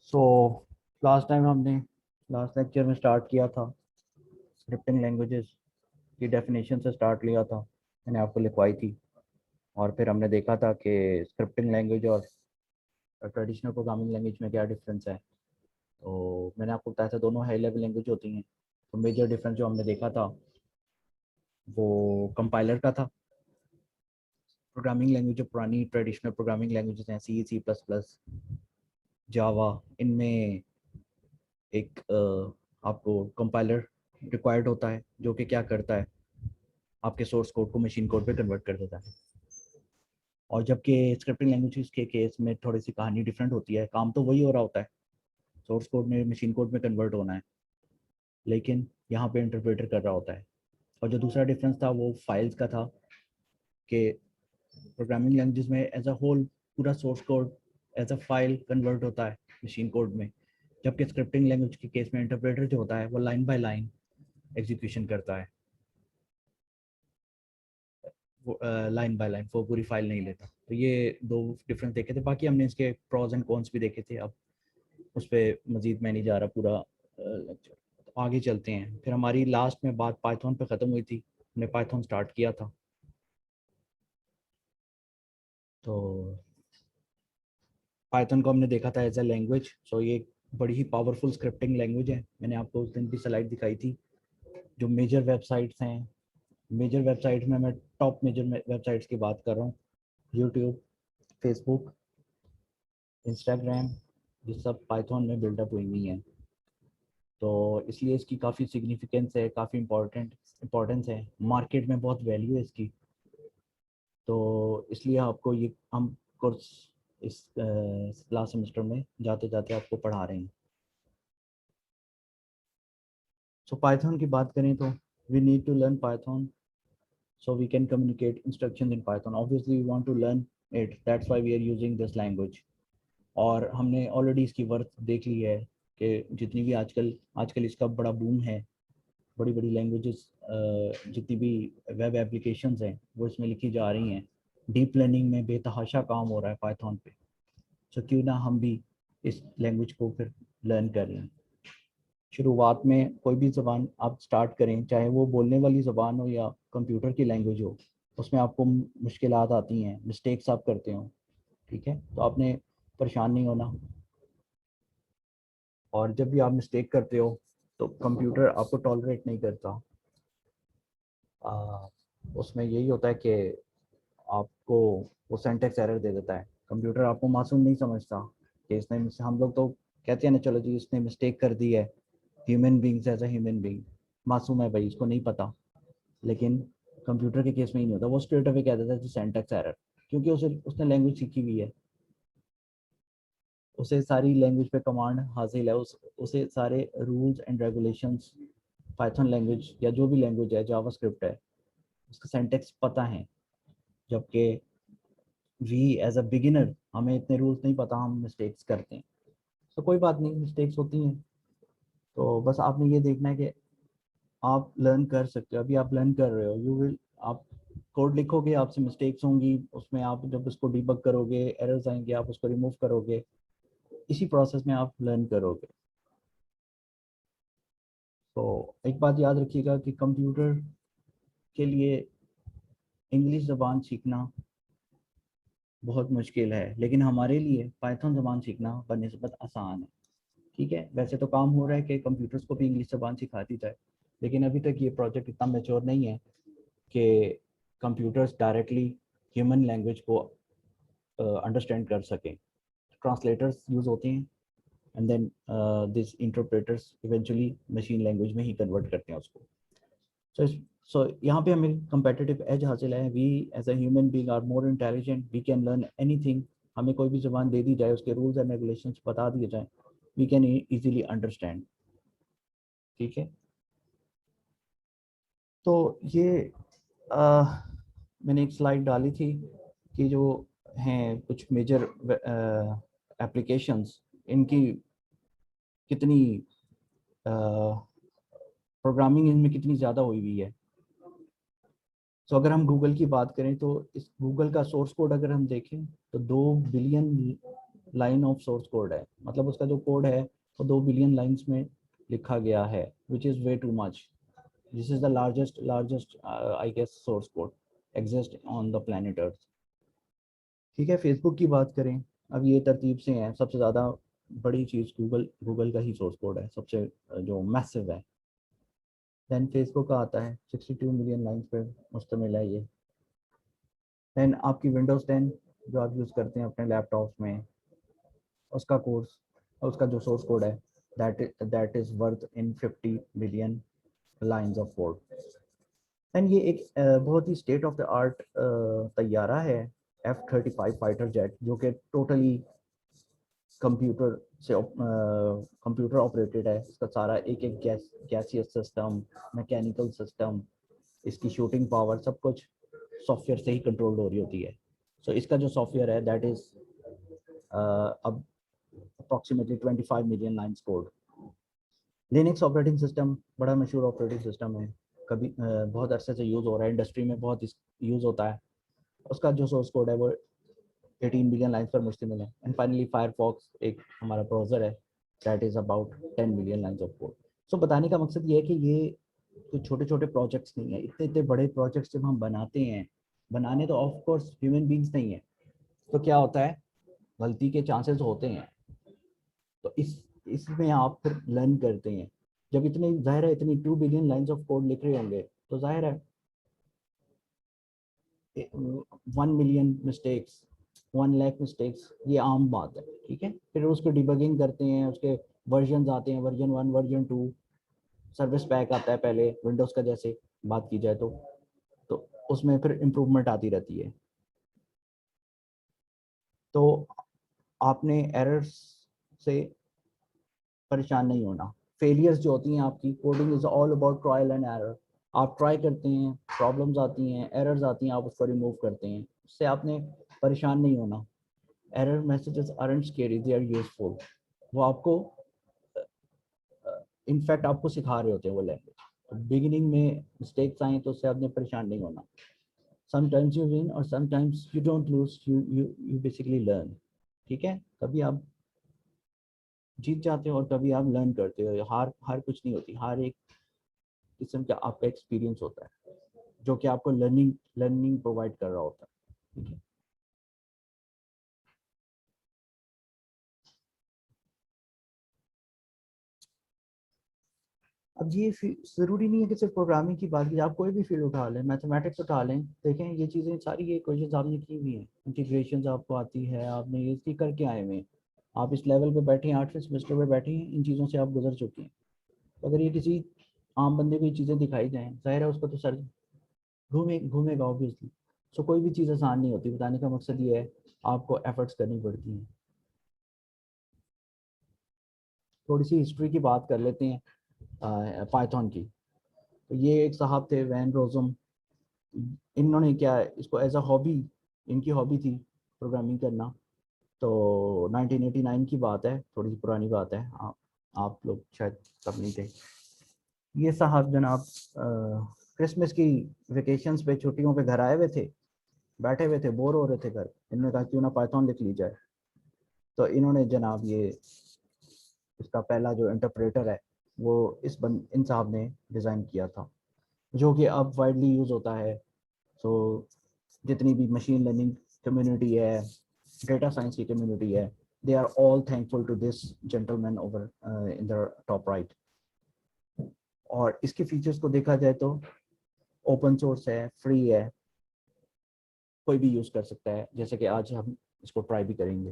So last time हमने last lecture में start किया था स्क्रिप्टिंग लैंग्वेजेस की डेफिनेशन से स्टार्ट लिया था। मैंने आपको लिखवाई थी और फिर हमने देखा था कि स्क्रिप्टिंग लैंग्वेज और ट्रेडिशनल प्रोग्रामिंग लैंग्वेज में क्या डिफरेंस है। तो मैंने आपको बताया था दोनों हाई लेवल लैंग्वेज होती हैं। तो मेजर डिफरेंस जो हमने देखा था वो कंपाइलर का था। प्रोग्रामिंग लैंग्वेज जो पुरानी ट्रेडिशनल प्रोग्रामिंग लैंग्वेजेस हैं C++, जावा, इनमें एक आपको कंपाइलर रिक्वायर्ड होता है जो कि क्या करता है, आपके सोर्स कोड को मशीन कोड पे कन्वर्ट कर देता है। और जबकि स्क्रिप्टिंग लैंग्वेज के केस में थोड़ी सी कहानी डिफरेंट होती है। काम तो वही हो रहा होता है, सोर्स कोड में मशीन कोड में कन्वर्ट होना है, लेकिन यहाँ पे इंटरप्रेटर कर रहा होता है। और जो दूसरा डिफरेंस था वो फाइल्स का था कि प्रोग्रामिंग लैंग्वेज में एज अ होल पूरा source code as a file convert होता है मशीन कोड में, जबकि स्क्रिप्टिंग लैंग्वेज के केस में इंटरप्रेटर जो होता है वो लाइन बाय लाइन एग्जीक्यूशन करता है, लाइन बाय लाइन, वो पूरी फाइल नहीं लेता। तो ये दो डिफरेंस देखे थे। बाकी हमने इसके प्रॉज एंड कॉन्स भी देखे थे। अब उस पर मजीद मैं नहीं जा रहा पूरा लेक्चर। तो आगे चलते हैं। फिर हमारी लास्ट में बात पाइथन पे ख़त्म हुई थी। हमने पाइथन स्टार्ट किया था। तो पाइथन को हमने देखा था एज अ लैंग्वेज। सो ये बड़ी ही पावरफुल स्क्रिप्टिंग लैंग्वेज है। मैंने आपको उस दिन की स्लाइड दिखाई थी। जो मेजर वेबसाइट्स हैं, मेजर वेबसाइट्स में मैं टॉप मेजर वेबसाइट्स की बात कर रहा हूँ। यूट्यूब, फेसबुक, इंस्टाग्राम, ये सब पाइथन में बिल्डअप हुई हुई हैं। तो इसलिए इसकी काफ़ी सिग्निफिकेंस है, काफ़ी इम्पोर्टेंस है। मार्केट में बहुत वैल्यू है इसकी। तो इसलिए आपको ये हम कोर्स इस लास्ट सेमेस्टर में जाते जाते आपको पढ़ा रहे हैं। सो पाइथन की बात करें तो we need to learn Python so we can communicate instructions in Python. Obviously we want to learn it, that's why we are using this language. और हमने ऑलरेडी इसकी वर्थ देख ली है कि जितनी भी आजकल आजकल इसका बड़ा बूम है। बड़ी बड़ी लैंग्वेजेस, जितनी भी वेब एप्लीकेशंस हैं वो इसमें लिखी जा रही हैं। डीप लर्निंग में बेतहाशा काम हो रहा है पाइथन पे। सो क्यों ना हम भी इस लैंग्वेज को फिर लर्न कर लें। शुरुआत में कोई भी ज़बान आप स्टार्ट करें, चाहे वो बोलने वाली ज़बान हो या कंप्यूटर की लैंग्वेज हो, उसमें आपको मुश्किलात आती हैं, मिस्टेक्स आप करते हो। ठीक है, तो आपने परेशान नहीं होना। और जब भी आप मिस्टेक करते हो तो कंप्यूटर आपको टॉलरेट नहीं करता। उसमें यही होता है कि आपको वो सेंटेक्स एरर दे देता है। कंप्यूटर आपको मासूम नहीं समझता कि इसने, हम लोग तो कहते हैं ना, चलो जी इसने मिस्टेक कर दी है। Human beings as a human being मासूम है भाई, इसको नहीं पता। लेकिन कंप्यूटर के केस में ही नहीं होता। वो स्ट्रेट अवे कह देता है सेंटेक्स एरर, क्योंकि उसने लैंग्वेज सीखी हुई है। उसे सारी लैंग्वेज पे कमांड हासिल है। उसे सारे rules and regulations, Python language या जो भी लैंग्वेज है, जावास्क्रिप्ट है, उसका सेंटेक्स पता है। जबकि वी एज अ बिगिनर हमें इतने रूल्स नहीं पता, हम मिस्टेक्स करते हैं। तो कोई बात नहीं, मिस्टेक्स होती हैं। तो बस आपने ये देखना है कि आप लर्न कर सकते हो। अभी आप लर्न कर रहे हो, यू विल, आप कोड लिखोगे, आपसे मिस्टेक्स होंगी, उसमें आप जब उसको डिबग करोगे एरर्स आएंगे, आप उसको रिमूव करोगे। इसी प्रोसेस में आप लर्न करोगे। तो एक बात याद रखिएगा कि कंप्यूटर के लिए इंग्लिश ज़बान सीखना बहुत मुश्किल है, लेकिन हमारे लिए पाइथन ज़बान सीखना बनिस्बत आसान है। ठीक है, वैसे तो काम हो रहा है कि कंप्यूटर्स को भी इंग्लिश ज़बान सिखा दी जाए, लेकिन अभी तक ये प्रोजेक्ट इतना मेच्योर नहीं है कि कंप्यूटर्स डायरेक्टली ह्यूमन लैंग्वेज को अंडरस्टैंड कर सकें। ट्रांसलेटर्स यूज़ होते हैं and then this interpreters eventually machine language में ही कन्वर्ट करते हैं उसको। सो यहाँ पे हमें competitive एज हासिल है। We as a human being are more intelligent, we can learn anything. हमें कोई भी ज़बान दे दी जाए, उसके रूल्स एंड रेगुलेशंस बता दिए जाए, वी कैन इजीली अंडरस्टैंड। ठीक है, तो ये मैंने एक स्लाइड डाली थी कि जो हैं कुछ मेजर एप्लीकेशंस, इनकी कितनी प्रोग्रामिंग इनमें कितनी ज़्यादा हुई हुई है। तो अगर हम गूगल की बात करें तो इस गूगल का सोर्स कोड अगर हम देखें तो 2 billion line of source code है, मतलब उसका जो कोड है वो 2 बिलियन लाइंस में लिखा गया है, which is way too much. This is the largest I guess source code exist on the planet earth. ठीक है, फेसबुक की बात करें, अब ये तरतीब से हैं, सबसे ज़्यादा बड़ी चीज़ गूगल का ही सोर्स कोड है, सबसे जो मैसिव है. दैन फेसबुक का आता है 62 मिलियन लाइन्स पर मुश्तमिल है ये. दैन आपकी विंडोज़ 10 जो आप यूज़ करते हैं अपने लैपटॉप्स में, उसका कोर्स, उसका जो सोर्स कोड है that is worth in 50 million lines of code. And ये एक बहुत ही स्टेट ऑफ द आर्ट तैयारा है, F-35 फाइटर जेट, जो कि टोटली कंप्यूटर से कंप्यूटर ऑपरेटेड है. इसका सारा एक एक गैसियस सिस्टम, मैकेनिकल सिस्टम, इसकी शूटिंग पावर, सब कुछ सॉफ्टवेयर से ही कंट्रोल हो रही होती है. सो इसका जो सॉफ्टवेयर है दैट इज़ अब approximately 25 million lines code. Linux operating system बड़ा मशहूर ऑपरेटिंग सिस्टम है, कभी बहुत अरसे से यूज़ हो रहा है, इंडस्ट्री में बहुत यूज़ होता है. उसका जो सोर्स कोड है वो 18 बिलियन लाइन्स पर मुश्तमिल है. एंड फाइनली फायरफॉक्स एक हमारा ब्राउज़र है that is about 10 million lines of code. So बताने का मकसद ये है कि ये कुछ छोटे छोटे प्रोजेक्ट्स नहीं है, इतने इतने बड़े प्रोजेक्ट्स जब हम बनाते हैं, बनाने तो ऑफ कोर्स ह्यूमन बींग्स नहीं है, तो क्या होता है, गलती के चांसेस होते हैं. तो इसमें आप फिर लर्न करते हैं. जब इतनी जाहिर है इतनी 2 बिलियन लाइन्स ऑफ कोड लिख रहे होंगे तो जाहिर है 1 मिलियन मिस्टेक्स, 1 लाख मिस्टेक्स, ये आम बात है. ठीक है, फिर उसको डिबगिंग करते हैं, उसके वर्जन आते हैं, वर्जन 1, वर्जन 2, सर्विस पैक आता है पहले विंडोज़ का, जैसे बात की जाए तो उसमें फिर इम्प्रूवमेंट आती रहती है. तो आपने एरर्स से परेशान नहीं होना. फेलियर्स जो होती हैं आपकी, coding is all about trial and error. आप ट्राई करते हैं, प्रॉब्लम्स आती हैं, एरर्स आती हैं, आप उसको रिमूव करते हैं, उससे आपने परेशान नहीं होना. Error messages aren't scary, they are useful. वो आपको इनफैक्ट आपको सिखा रहे होते हैं वो लैंग्वेज. तो बिगिनिंग में मिस्टेक्स आए तो उससे आपने परेशान नहीं होना. समटाइम्स यू विन और sometimes you don't lose, you basically learn. ठीक है, कभी आप जीत जाते हो और कभी आप लर्न करते हो. हार हार कुछ नहीं होती, हार एक किस्म का आपका एक्सपीरियंस होता है जो कि आपको लर्निंग प्रोवाइड कर रहा होता है. ठीक है, अब ये ज़रूरी नहीं है कि सिर्फ प्रोग्रामिंग की बात की, आप कोई भी फील्ड उठा लें, मैथमेटिक्स उठा लें, देखें ये चीज़ें सारी, ये क्वेश्चन आपने की हुई हैं, इंटीग्रेशन आपको आती है, आपने ये इसकी करके आए हुए हैं, आप इस लेवल पे बैठे हैं, 8वें सेमेस्टर पे बैठे हैं, इन चीज़ों से आप गुजर चुके हैं. तो अगर ये किसी आम बंदे को ये चीज़ें दिखाई जाएँ, ज़ाहिर है उसका तो सर घूमेगा ऑब्वियसली. सो कोई भी चीज़ आसान नहीं होती. बताने का मकसद ये है, आपको एफर्ट्स करनी पड़ती हैं. थोड़ी सी हिस्ट्री की बात कर लेते हैं पाइथन की. तो ये एक साहब थे वैन रोजम, इन्होंने क्या इसको एज अ हॉबी, इनकी हॉबी थी प्रोग्रामिंग करना. तो 1989 की बात है, थोड़ी सी पुरानी बात है, आप लोग शायद तब नहीं थे. ये साहब जनाब क्रिसमस की वेकेशंस पे, छुट्टियों पे घर आए हुए थे, बैठे हुए थे, बोर हो रहे थे घर. इन्होंने कहा क्यों ना पाइथन लिख ली जाए. तो इन्होंने जनाब ये इसका पहला जो इंटरप्रेटर है वो इन साहब ने डिज़ाइन किया था, जो कि अब वाइडली यूज़ होता है. सो जितनी भी मशीन लर्निंग कम्युनिटी है, डेटा साइंस की कम्युनिटी है, they are all thankful to this gentleman over in the top right. और इसके फीचर्स को देखा जाए तो ओपन सोर्स है, फ्री है, कोई भी यूज़ कर सकता है, जैसे कि आज हम इसको ट्राई भी करेंगे.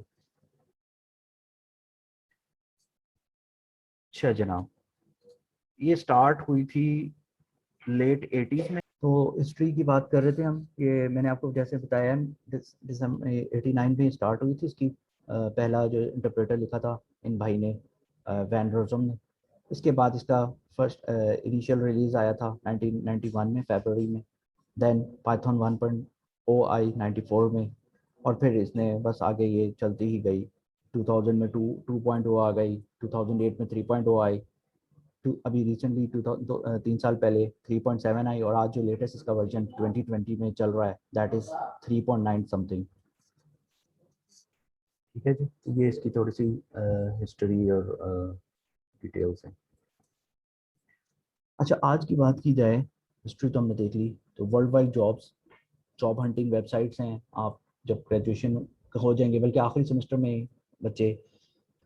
अच्छा जनाब, ये स्टार्ट हुई थी लेट 80s में. तो हिस्ट्री की बात कर रहे थे हम, ये मैंने आपको जैसे बताया, दिसंबर 89 में स्टार्ट हुई थी इसकी. पहला जो इंटरप्रेटर लिखा था इन भाई ने, वैन रोजम ने. इसके बाद इसका फर्स्ट इनिशियल रिलीज आया था 1991 में, फरवरी में. देन पाइथन 1.0 आई 94 में. और फिर इसने बस आगे ये चलती ही गई. 2000 में 2.0 आ गई, 2008 में 3.0 आई, अभी रिसेंटली 3 साल पहले 3.7 आई, और आज जो लेटेस्ट इसका वर्जन 2020 में चल रहा है दैट इज़ 3.9 समथिंग. ठीक है जी, तो ये इसकी थोड़ी सी हिस्ट्री और डिटेल्स हैं। अच्छा, आज की बात की जाए, हिस्ट्री तो हमने देख ली, तो world wide jobs, job hunting websites हैं। आप जब ग्रेजुएशन हो जाएंगे, बल्कि आखिरी सेमेस्टर में बच्चे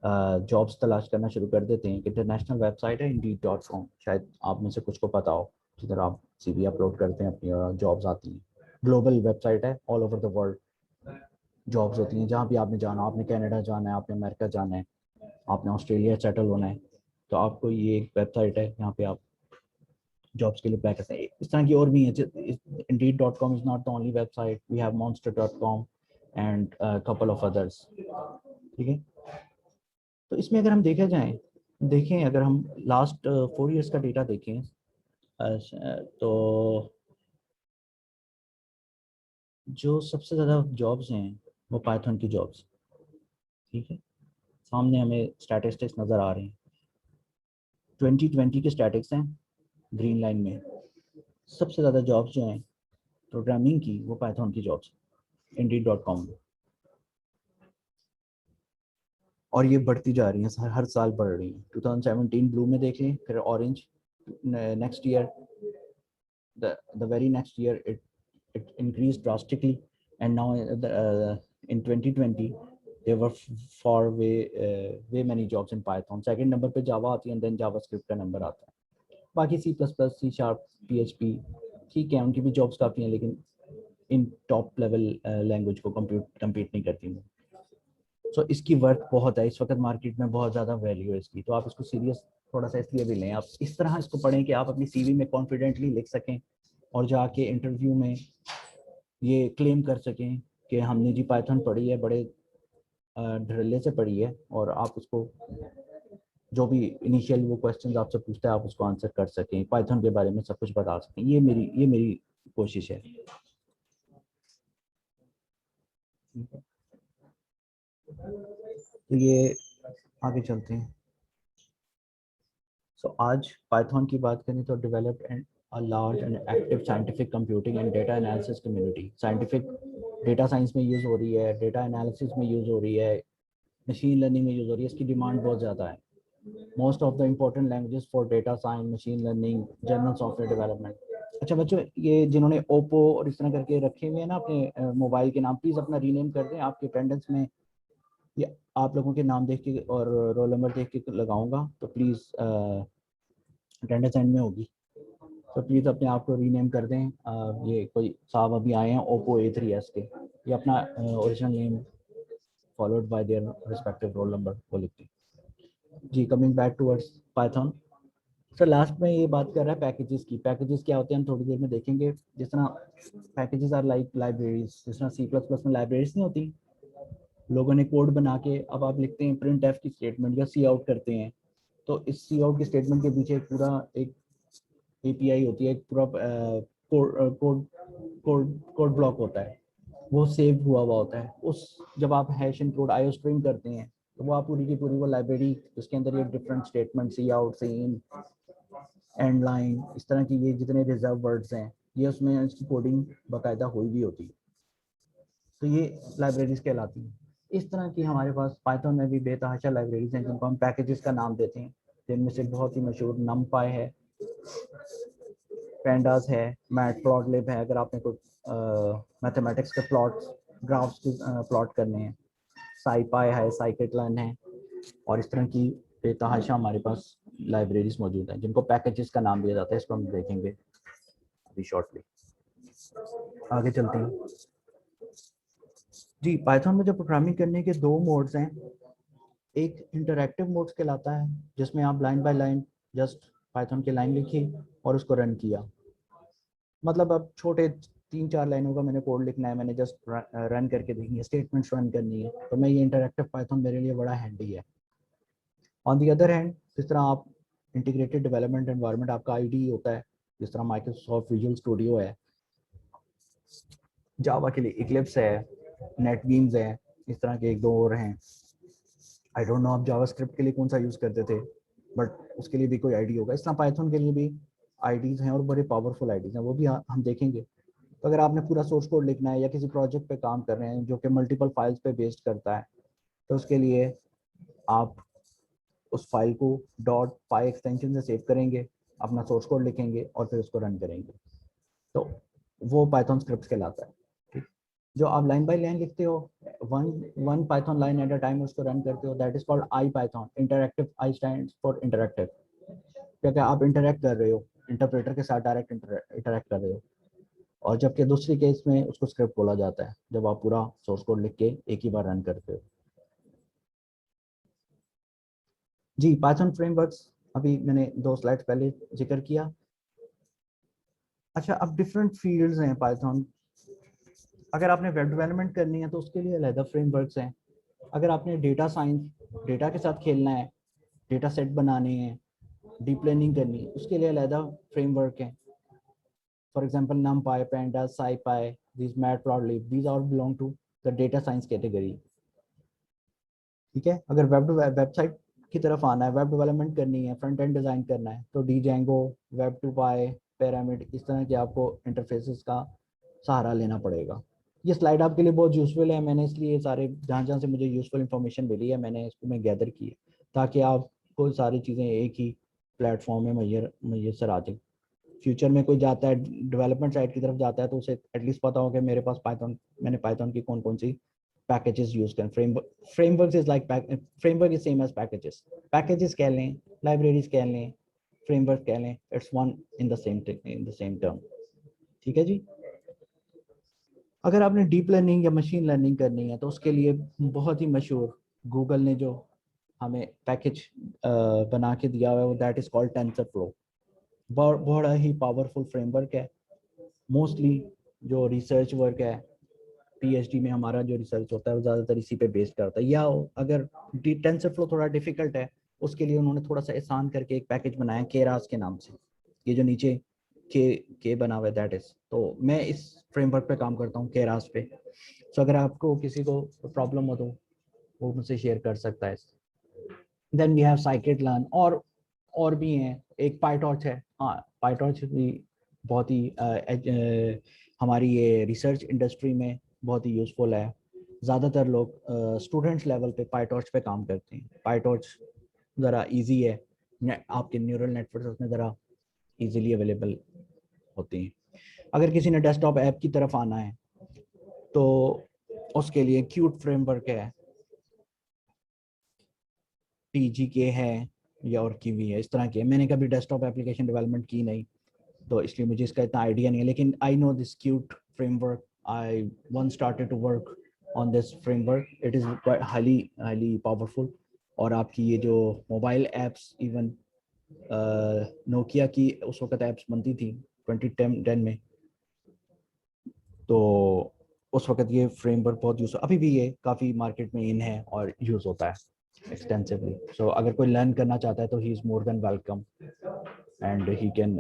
जॉब्स तलाश करना शुरू कर देते हैं। इंटरनेशनल वेबसाइट है Indeed.com, शायद आप में से कुछ को पता हो, जिधर आप सीवी अपलोड करते हैं अपनी और जॉब्स आती हैं। ग्लोबल वेबसाइट है, all over the world jobs होती हैं। जहाँ भी आपने जाना, आपने कनाडा जाना है, आपने अमेरिका जाना है, आपने ऑस्ट्रेलिया सेटल होना है, तो आपको ये एक वेबसाइट है, यहाँ पे आप जॉब्स के लिए अप्लाई करते हैं। इस तरह की और भी हैं। Indeed.com is not the only website, we have Monster.com and couple of others. ठीक है, तो इसमें अगर हम देखा जाए, देखें अगर हम लास्ट 4 इयर्स का डेटा देखें, तो जो सबसे ज़्यादा जॉब्स हैं वो पाइथन की जॉब्स। ठीक है, सामने हमें स्टैटिस्टिक्स नज़र आ रहे हैं। 2020 के स्टैटिक्स हैं ग्रीन लाइन में। सबसे ज़्यादा जॉब्स जो हैं प्रोग्रामिंग की, वो पाइथन की जॉब्स Indeed.com में, और ये बढ़ती जा रही हैं, हर साल बढ़ रही हैं। 2017 ब्लू में देख लें, फिर orange, next year the very next year it increased drastically, and now in 2020 there were far way many jobs in Python. Second number पे Java आती है, and then JavaScript का नंबर आता है। बाकी C++, C Sharp, PHP ठीक है, उनकी भी जॉब्स काफ़ी हैं, लेकिन इन टॉप लेवल लैंग्वेज को compete नहीं करती हैं। सो इसकी वर्थ बहुत है, इस वक्त मार्केट में बहुत ज़्यादा वैल्यू है इसकी, तो आप इसको सीरियस थोड़ा सा इसलिए भी लें। आप इस तरह इसको पढ़ें कि आप अपनी सीवी में कॉन्फिडेंटली लिख सकें, और जाके इंटरव्यू में ये क्लेम कर सकें कि हमने जी पाइथन पढ़ी है, बड़े धड़ल्ले से पढ़ी है, और आप उसको जो भी इनिशियल वो क्वेश्चन आपसे पूछता है आप उसको आंसर कर सकें, पाइथन के बारे में सब कुछ बता सकें। ये मेरी कोशिश है। तो ये आगे चलते हैं। सो आज पाइथन की बात करें तो developed and a large and active scientific computing and data analysis community। Scientific data science में यूज़ हो रही है, डेटा एनालिसिस में यूज़ हो रही है, मशीन लर्निंग में यूज़ हो रही है, इसकी डिमांड बहुत ज़्यादा है। Most of the important languages for data science, machine learning, general software development. अच्छा बच्चों, ये जिन्होंने ओप्पो और इस तरह करके रखे हुए हैं ना अपने मोबाइल के नाम, प्लीज़ अपना रीनेम कर दें। आपके अटेंडेंस में ये आप लोगों के नाम देख के और रोल नंबर देख के लगाऊंगा, तो प्लीज़ अटेंडेंस एंड में होगी, तो प्लीज़ अपने आप को रीनेम कर दें। ये कोई साहब अभी आए हैं ओप्पो A3s के, ये अपना original name followed by their respective roll number को लिखते हैं जी। Coming back towards Python, sir last में ये बात कर रहा है पैकेजेस की। पैकेजेस क्या होते हैं हम थोड़ी देर में देखेंगे। जिस तरह पैकेजेस आर लाइक लाइब्रेरीज, जिस तरह C++ में लाइब्रेरीज नहीं होती, लोगों ने कोड बना के अब आप लिखते हैं प्रिंट एफ की स्टेटमेंट या सी आउट करते हैं, तो इस सी आउट की स्टेटमेंट के पीछे एक पूरा एक API होती है, एक पूरा कोड कोड कोड ब्लॉक होता है, वो सेव हुआ हुआ होता है। उस जब आप हैश इनक्लूड आईओ स्ट्रिंग करते हैं, तो वो आप पूरी की पूरी वो लाइब्रेरी, उसके अंदर ये different statement, C out, C in, end line, इस तरह की ये जितने रिजर्व वर्ड्स हैं, ये उसमें इसकी कोडिंग बाकायदा हुई भी होती है, तो ये लाइब्रेरीज कहलाती हैं। इस तरह की हमारे पास पाइथन में भी बेतहाशा लाइब्रेरीज हैं जिनको हम पैकेजेस का नाम देते हैं, जिनमें से बहुत ही मशहूर नमपाई है, पेंडास है, मैटप्लॉटलिब है, अगर आपने कोई मैथमेटिक्स के प्लॉट्स, ग्राफ्स की प्लॉट करने हैं, साइपाई है, साइकिटलन है, और इस तरह की बेतहाशा हमारे पास लाइब्रेरीज मौजूद हैं जिनको पैकेजेस का नाम दिया जाता है। इसको हम देखेंगे अभी शॉर्टली। आगे चलते हैं जी। पाइथन में जो प्रोग्रामिंग करने के दो मोड्स हैं, एक इंटरैक्टिव मोड्स कहलाता है, जिसमें आप line by line just Python की लाइन लिखी और उसको रन किया। मतलब अब छोटे 3-4 लाइनों का मैंने कोड लिखना है, मैंने जस्ट रन करके देखनी है, स्टेटमेंट्स रन करनी है, तो मैं ये इंटरैक्टिव पाइथन मेरे लिए बड़ा हैंडी है। ऑन दी अदर हैंड, जिस तरह आप इंटीग्रेटेड डेवलपमेंट एनवायरनमेंट, आपका आईडी होता है, जिस तरह माइक्रोसॉफ्ट विजुअल स्टूडियो है, जावा के लिए इक्लिप्स है, नेटबीन्स है, इस तरह के एक दो और हैं। आई डोंट नो आप जावास्क्रिप्ट के लिए कौन सा यूज़ करते थे, बट उसके लिए भी कोई आईडी होगा। इस तरह पाइथन के लिए भी आईडीज़ हैं, और बड़े पावरफुल आईडीज़ हैं, वो भी हम देखेंगे। तो अगर आपने पूरा सोर्स कोड लिखना है या किसी प्रोजेक्ट पे काम कर रहे हैं जो कि मल्टीपल फाइल्स पे बेस्ड करता है, तो उसके लिए आप उस फाइल को .py एक्सटेंशन से सेव करेंगे, अपना सोर्स कोड लिखेंगे और फिर उसको रन करेंगे, तो वो पाइथन स्क्रिप्ट कहलाता है। ठीक, जो आप लाइन बाय लाइन लिखते हो, one one Python line at a time उसको रन करते हो, that is called I Python. Interactive, I stands for interactive. क्या क्या आप इंटरैक्ट कर रहे हो, इंटरप्रेटर के साथ डायरेक्ट इंटरैक्ट कर रहे हो। और जबकि दूसरी केस में उसको स्क्रिप्ट बोला जाता है, जब आप पूरा सोर्स कोड लिख के एक ही बार रन करते हो। जी, पाइथन फ्रेमवर्क्स अभी मैंने 2 स्लाइड पहले जिक्र किया। अच्छा, अब डिफरेंट फील्ड्स हैं पाइथन। अगर आपने वेब डेवलपमेंट करनी है तो उसके लिए अलग फ्रेमवर्क्स हैं। अगर आपने डेटा साइंस, डेटा के साथ खेलना है, डेटा सेट बनाने हैं, डीप लर्निंग करनी है, उसके लिए अलग फ्रेमवर्क है। For example numpy, pandas, scipy, these matplotlib, these all belong to the data science category। ठीक है, अगर वेबसाइट की तरफ आना है, वेब डेवलपमेंट करनी है, फ्रंट एंड डिजाइन करना है, तो Django, web2py, pyramid, इस तरह के आपको इंटरफेसेस का सहारा लेना पड़ेगा। ये स्लाइड आपके लिए बहुत यूजफुल है, मैंने इसलिए सारे जहाँ जहाँ से मुझे यूजफुल इंफॉर्मेशन मिली है मैंने इसको मैं गैदर की है, ताकि आपको सारी चीज़ें एक ही प्लेटफॉर्म में मैसर आ जाए। फ्यूचर में कोई जाता है डेवलपमेंट साइड की तरफ जाता है तो उसे एटलीस्ट पता हो कि मेरे पास पाइथन, मैंने पाइथन की कौन कौन सी पैकेजेस यूज करें। Framework is like framework is same as packages. Packages कह लें, लाइब्रेरीज कह लें, फ्रेमवर्क कह लें, it's one in the same term. ठीक है जी। अगर आपने डीप लर्निंग या मशीन लर्निंग करनी है तो उसके लिए बहुत ही मशहूर गूगल ने जो हमें पैकेज बना के दिया हुआ है वो दैट इज कॉल्ड टेंसरफ्लो। बड़ा ही पावरफुल फ्रेमवर्क है। मोस्टली जो रिसर्च वर्क है, पीएचडी में हमारा जो रिसर्च होता है वो ज़्यादातर इसी पे बेस्ड करता है। या अगर टेंसरफ्लो थोड़ा डिफिकल्ट है, उसके लिए उन्होंने थोड़ा सा आसान करके एक पैकेज बनाया केरास के नाम से। ये जो नीचे के बना हुआ है दैट इज, तो मैं इस फ्रेमवर्क पे काम करता हूँ केरास पे। तो अगर आपको किसी को प्रॉब्लम हो तो वो मुझसे शेयर कर सकता है। Then we have scikit learn, और भी हैं। एक पाइटॉर्च है, हाँ पाइटॉर्च भी बहुत ही हमारी ये रिसर्च इंडस्ट्री में बहुत ही यूजफुल है। ज़्यादातर लोग स्टूडेंट्स लेवल पे पाइटॉर्च पे काम करते हैं। पाइटॉर्च ज़रा इजी है, आपके न्यूरल नेटवर्क उसमें ज़रा इजीली अवेलेबल होते हैं। अगर किसी ने डेस्कटॉप ऐप की तरफ आना है तो उसके लिए क्यूट फ्रेमवर्क है, TGK है या और की भी है, इस तरह के। मैंने कभी डेस्कटॉप एप्लीकेशन डेवलपमेंट की नहीं तो इसलिए मुझे इसका इतना आइडिया नहीं है, लेकिन I know this cute framework. I one started to work on this framework, it is highly highly powerful. और आपकी ये जो मोबाइल ऐप्स, इवन नोकिया की उस वक्त ऐप्स बनती थी 2010 में, तो उस वक्त ये फ्रेमवर्क बहुत यूज, अभी भी ये काफ़ी मार्केट में इन है और यूज़ होता है एक्सटेंसिवली। सो अगर कोई लर्न करना चाहता है तो he is more than welcome and he can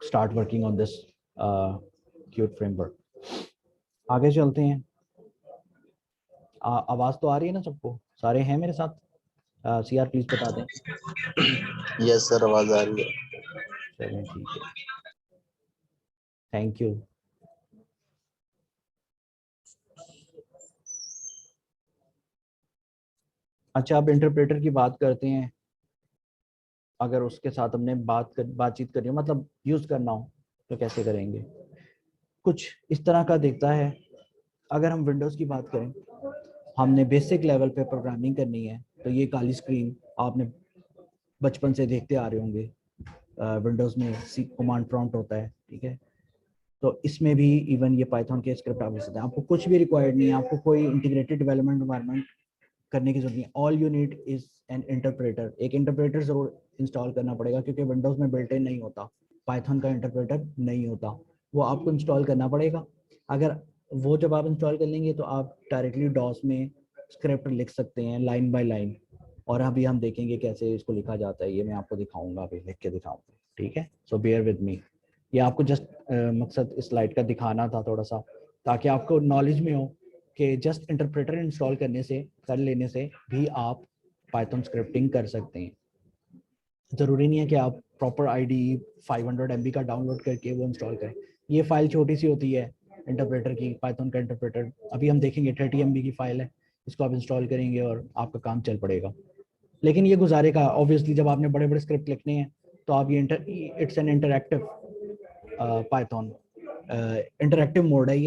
start working on this cute framework. आगे चलते हैं। आवाज़ तो आ रही है ना सबको, सारे हैं मेरे साथ? CR प्लीज बता दें। यस सर, आवाज आ रही है। चलें ठीक है, थैंक यू। अच्छा, अब इंटरप्रेटर की बात करते हैं। अगर उसके साथ हमने बातचीत करनी हो, मतलब यूज़ करना हो, तो कैसे करेंगे? कुछ इस तरह का दिखता है। अगर हम विंडोज़ की बात करें, हमने बेसिक लेवल पे प्रोग्रामिंग करनी है तो ये काली स्क्रीन आपने बचपन से देखते आ रहे होंगे। विंडोज़ में सी कमांड प्रॉम्प्ट होता है, ठीक है। तो इसमें भी इवन ये पाइथन के स्क्रिप्ट आप लिख सकते हैं। आपको कुछ भी रिक्वायर्ड नहीं है, आपको कोई इंटीग्रेटेड डेवलपमेंट एनवायरनमेंट करने की जरूरत नहीं है। All you need is an interpreter. एक इंटरप्रेटर जरूर इंस्टॉल करना पड़ेगा क्योंकि विंडोज़ में बिल्ट इन नहीं होता, पाइथन का इंटरप्रेटर नहीं होता, वो आपको इंस्टॉल करना पड़ेगा। अगर वो जब आप इंस्टॉल कर लेंगे तो आप डायरेक्टली डॉस में स्क्रिप्ट लिख सकते हैं लाइन बाय लाइन। और अभी हम देखेंगे कैसे इसको लिखा जाता है, ये मैं आपको दिखाऊंगा, अभी लिख के दिखाऊंगा, ठीक है। सो बियर विद मी। ये आपको जस्ट मकसद इस स्लाइड का दिखाना था थोड़ा सा, ताकि आपको नॉलेज में हो कि जस्ट इंटरप्रेटर इंस्टॉल कर लेने से भी आप पाइथन स्क्रिप्टिंग कर सकते हैं। ज़रूरी नहीं है कि आप प्रॉपर IDE 500 MB का डाउनलोड करके वो इंस्टॉल करें। ये फाइल छोटी सी होती है इंटरप्रेटर की, पाइथन का इंटरप्रेटर। अभी हम देखेंगे 30 MB की फाइल है, इसको आप इंस्टॉल करेंगे और आपका काम चल पड़ेगा। लेकिन ये गुजारे का ऑब्वियसली जब आपने बड़े बड़े स्क्रिप्ट लिखने हैं तो आप ये it's an interactive Python, interactive mode है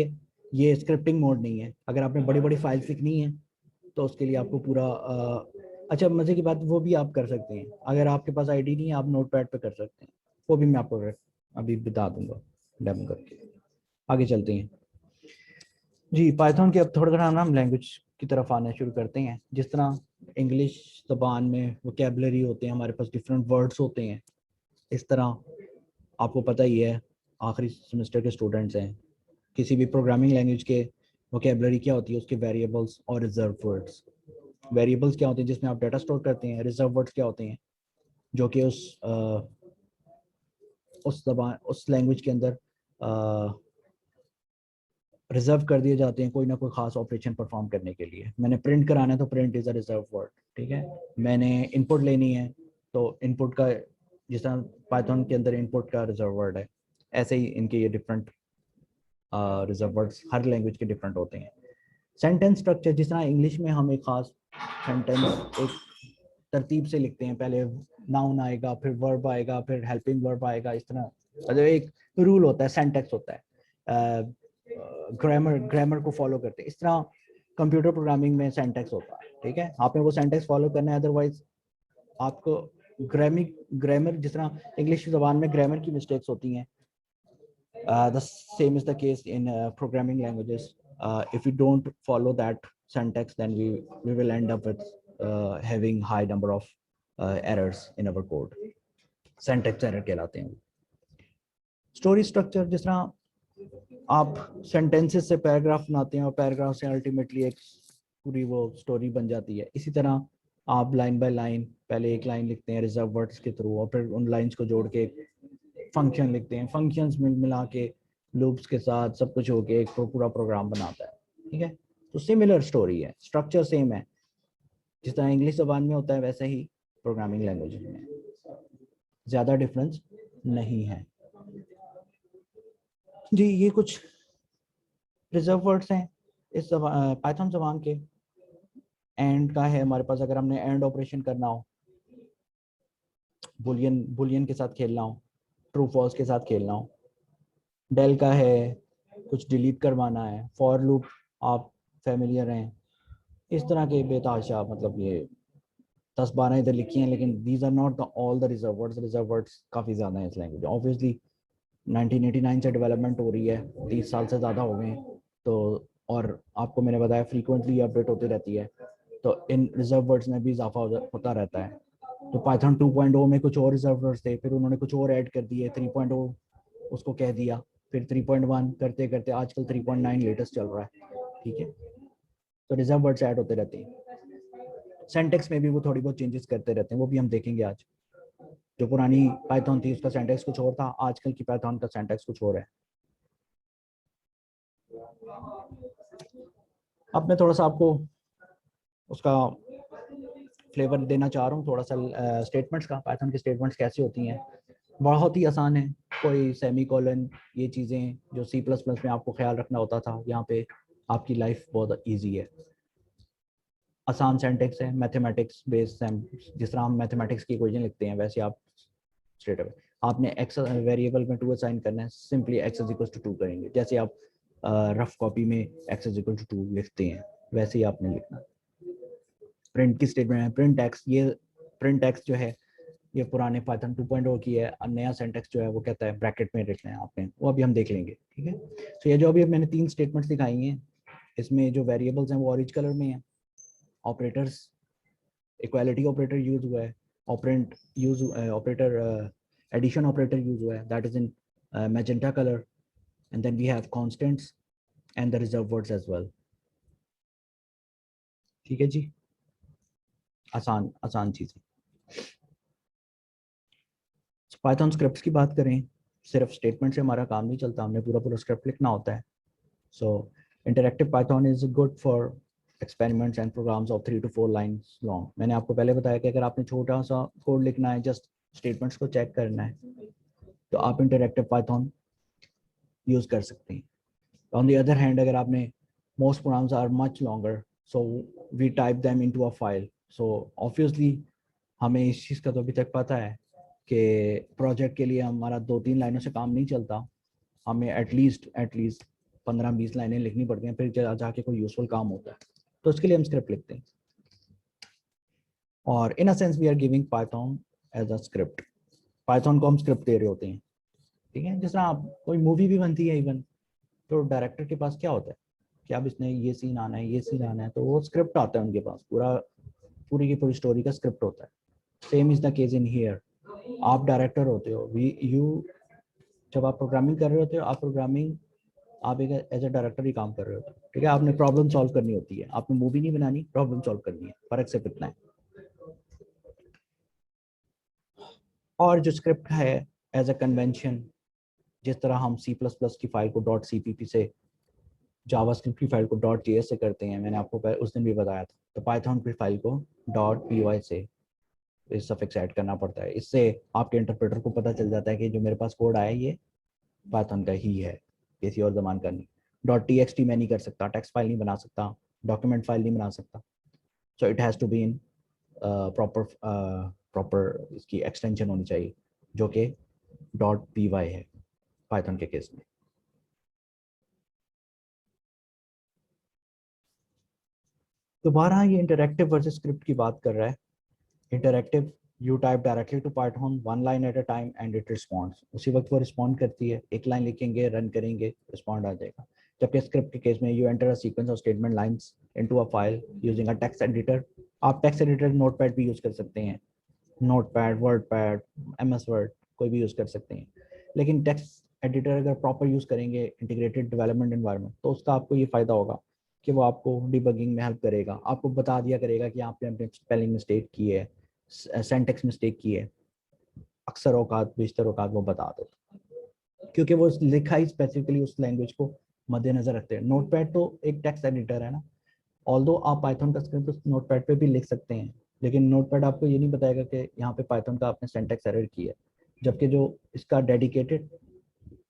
ये स्क्रिप्टिंग मोड नहीं है। अगर आपने बड़ी बड़ी फाइल्स लिखनी है तो उसके लिए आपको पूरा अच्छा मज़े की बात वो भी आप कर सकते हैं। अगर आपके पास आईडी नहीं है आप नोटपैड पे कर सकते हैं, वो भी मैं आपको अभी बता दूंगा डेमो करके। आगे चलते हैं जी। पाइथन के अब थोड़ा थोड़ा हम लैंग्वेज की तरफ आना शुरू करते हैं। जिस तरह इंग्लिश ज़बान में वोकेबलरी होते हैं, हमारे पास डिफरेंट वर्ड्स होते हैं, इस तरह आपको पता ही है आखिरी सेमेस्टर के स्टूडेंट्स हैं, किसी भी प्रोग्रामिंग लैंग्वेज के वोकेबलरी क्या होती है, उसके वेरिएबल्स और रिजर्व वर्ड्स। वेरिएबल्स क्या होते हैं जिसमें आप डाटा स्टोर करते हैं, रिजर्व वर्ड्स क्या होते हैं जो कि उस जबान उस लैंग्वेज के अंदर रिजर्व कर दिए जाते हैं कोई ना कोई खास ऑपरेशन परफॉर्म करने के लिए। मैंने प्रिंट कराना है तो print is a reserve word, ठीक है। मैंने इनपुट लेनी है तो इनपुट का, जिस तरह पाइथन के अंदर इनपुट का रिजर्व वर्ड है, ऐसे ही इनके ये डिफरेंट रिजर्व वर्ड्स हर लैंग्वेज के डिफरेंट होते हैं। सेंटेंस स्ट्रक्चर, जिस तरह इंग्लिश में हम एक खास सेंटेंस एक तरतीब से लिखते हैं, पहले नाउन आएगा, फिर वर्ब आएगा, फिर हेल्पिंग वर्ब आएगा, इस तरह मतलब एक रूल होता है, सिंटैक्स होता है, ग्रामर को फॉलो करते हैं। इस तरह कंप्यूटर प्रोग्रामिंग में सिंटैक्स होता है, ठीक है। आपने वो सिंटैक्स फॉलो करना है, अदरवाइज आपको ग्रामर जिस तरह इंग्लिश ज़बान में ग्रामर की मिस्टेक्स होती हैं, the same is the case in programming languages. If we don't follow that syntax, then we will end up with having high number of errors in our code. Syntax error कहलाते हैं। Story structure, जिस तरह आप sentences से paragraph बनाते हैं और paragraph से अल्टीमेटली एक पूरी वो स्टोरी बन जाती है, इसी तरह आप लाइन बाय लाइन पहले एक लाइन लिखते हैं रिजर्व वर्ड्स के थ्रू, और फिर उन लाइंस को जोड़ के फंक्शन लिखते हैं, फंक्शंस मिला के लूप्स के साथ सब कुछ होके एक पूरा प्रोग्राम बनाता है, ठीक है। तो सिमिलर स्टोरी है, स्ट्रक्चर सेम है, जिस तरह इंग्लिश ज़बान में होता है वैसे ही प्रोग्रामिंग लैंग्वेज में, ज़्यादा डिफरेंस नहीं है जी। ये कुछ रिजर्व वर्ड्स हैं इस पाइथन ज़बान के। एंड का है हमारे पास, अगर हमने एंड ऑपरेशन करना हो, बुलियन के साथ खेलना हो, ट्रू फॉल्स के साथ खेलना हो। डेल का है कुछ डिलीट करवाना है। फॉर लूप आप फेमिलियर हैं, इस तरह के बेताशा, मतलब ये 10-12 इधर लिखी हैं, लेकिन these are not the all the reserve words. Reserve words काफ़ी ज़्यादा हैं इस लैंग्वेज। ऑब्वियसली 1989 से डेवलपमेंट हो रही है, 30 साल से ज़्यादा हो गए हैं, तो और आपको मैंने बताया फ्रीक्वेंटली अपडेट होती रहती है, तो इन रिजर्व वर्ड्स में भी इजाफा होता रहता है। तो पाइथन 2.0 में कुछ और रिजर्व वर्ड्स थे, फिर उन्होंने कुछ और ऐड कर दिए, 3.0 उसको कह दिया, फिर 3.1 करते करते आजकल 3.9 लेटेस्ट चल रहा है, ठीक है। तो रिजर्व वर्ड्स ऐड होते रहते हैं। सिंटैक्स में भी वो थोड़ी बहुत चेंजेस करते रहते हैं, वो भी हम देखेंगे आज। जो पुरानी पाइथन थी उसका सिंटैक्स कुछ और था, आजकल की पाइथन का सिंटैक्स कुछ और है। अब मैं थोड़ा सा आपको उसका फ्लेवर देना चाह रहा हूँ, थोड़ा सा स्टेटमेंट्स का। पाइथन की स्टेटमेंट्स कैसी होती हैं, बहुत ही आसान है। कोई सेमीकोलन, ये चीज़ें जो C++ में आपको ख्याल रखना होता था, यहाँ पे आपकी लाइफ बहुत इजी है। आसान सिंटैक्स है, मैथमेटिक्स बेस्ड है। जिस तरह हम मैथमेटिक्स की इक्वेशन लिखते हैं वैसे आप स्ट्रेट अवे आपने एक्स वेरिएबल में 2 असाइन करना है, सिंपली x = 2 करेंगे। जैसे आप रफ कॉपी में x = 2 लिखते हैं वैसे ही आपने लिखना। प्रिंट की स्टेटमेंट है प्रिंट एक्स। ये प्रिंट एक्स जो है ये पुराने पाइथन 2.0 की है। नया सिंटैक्स जो है वो कहता है ब्रैकेट में लिखना है आपने, वो अभी हम देख लेंगे, ठीक है। तो ये जो अभी मैंने 3 स्टेटमेंट्स दिखाई हैं, इसमें जो वेरिएबल्स हैं वो ऑरेंज कलर में है। ऑपरेटर्स, इक्वालिटी ऑपरेटर यूज हुआ है, operand use operator addition operator use हुआ है, that is in magenta colour, and then we have constants and the reserve words as well, ठीक है जी। आसान आसान चीज़ें। पाइथन स्क्रिप्ट्स की बात करें, सिर्फ स्टेटमेंट से हमारा काम नहीं चलता, हमने पूरा स्क्रिप्ट लिखना होता है। So interactive Python is good for experiments and programs of 3 to 4 lines long. मैंने आपको पहले बताया कि अगर आपने छोटा सा कोड लिखना है, जस्ट स्टेटमेंट्स को चेक करना है, तो आप इंटरेक्टिव पाइथन यूज कर सकते हैं। ऑन द अदर हैंड, अगर आपने most programs are much longer, so we type them into a file. So obviously हमें इस चीज़ का तो अभी तक पता है कि प्रोजेक्ट के लिए हमारा 2-3 लाइनों से काम नहीं चलता, हमें एटलीस्ट 15-20 लाइनें लिखनी पड़ती हैं, फिर जाके कोई यूजफुल काम होता है। तो उसके लिए हम स्क्रिप्ट लिखते हैं, और in a sense we are giving Python as a script. Python को हम स्क्रिप्ट दे रहे होते हैं, ठीक है। जिस तरह आप कोई मूवी भी बनती है इवन, तो डायरेक्टर के पास क्या होता है कि अब इसने ये सीन आना है, ये सीन आना है, तो वो स्क्रिप्ट आता है उनके पास, पूरी की पूरी स्टोरी का स्क्रिप्ट होता है। Same is the case in here. आप डायरेक्टर होते हो, वी यू जब आप प्रोग्रामिंग कर रहे होते हो, आप एक एज अ डायरेक्टर ही काम कर रहे होते हो, ठीक है। आपने प्रॉब्लम सॉल्व करनी होती है, आपने मूवी नहीं बनानी, प्रॉब्लम सॉल्व करनी है, फर्क सिर्फ इतना है। और जो स्क्रिप्ट है एज अ कन्वेंशन, जिस तरह हम सी प्लस प्लस की फाइल को डॉट CPP से, जावास्क्रिप्ट की फाइल को डॉट JS से करते हैं, मैंने आपको उस दिन भी बताया था, तो पाइथन की फाइल को डॉट PY से इस सफिक्स ऐड करना पड़ता है। इससे आपके इंटरप्रेटर को पता चल जाता है कि जो मेरे पास कोड आया ये पाइथन का ही है, किसी और जमान का नहीं। .txt मैं नहीं कर सकता, टेक्स्ट फाइल नहीं बना सकता, डॉक्यूमेंट फाइल नहीं बना सकता। So it has to be in proper इसकी एक्सटेंशन होनी चाहिए, जो कि .py है पाइथन के केस में। दोबारा ये इंटरैक्टिव वर्सेस स्क्रिप्ट की बात कर रहा है। Interactive, you type directly to Python 1 line at a time and it responds, उसी वक्त वो रिस्पॉन्ड करती है, एक लाइन लिखेंगे, रन करेंगे, रिस्पॉन्ड आ जाएगा। जबकि स्क्रिप्ट के केस में you enter a sequence of statement lines into a file using a text editor. आप टेक्स्ट एडिटर नोटपैड भी यूज कर सकते हैं, नोटपैड, वर्डपैड, MS वर्ड, कोई भी यूज कर सकते हैं। लेकिन टेक्स्ट एडिटर अगर प्रॉपर यूज करेंगे इंटीग्रेटेड डेवलपमेंट एनवायरनमेंट, तो उसका आपको ये फायदा होगा कि वो आपको डिबगिंग में हेल्प करेगा, आपको बता दिया करेगा कि आपने अपने स्पेलिंग मिस्टेक की है, सेंटेक्स मिस्टेक की है, अक्सर औकात बेशतर औकात वो बता दो, क्योंकि वो लिखा ही स्पेसिफिकली उस लैंग्वेज को मद्देनजर रखते हैं। नोटपैड तो एक टेक्स्ट एडिटर है ना, ऑल्दो आप पाइथन का स्क्रिप्ट नोटपैड पे भी लिख सकते हैं, लेकिन नोटपैड आपको ये नहीं बताएगा कि यहाँ पे पाइथन का आपने सिंटैक्स एरर की है। जबकि जो इसका डेडिकेटेड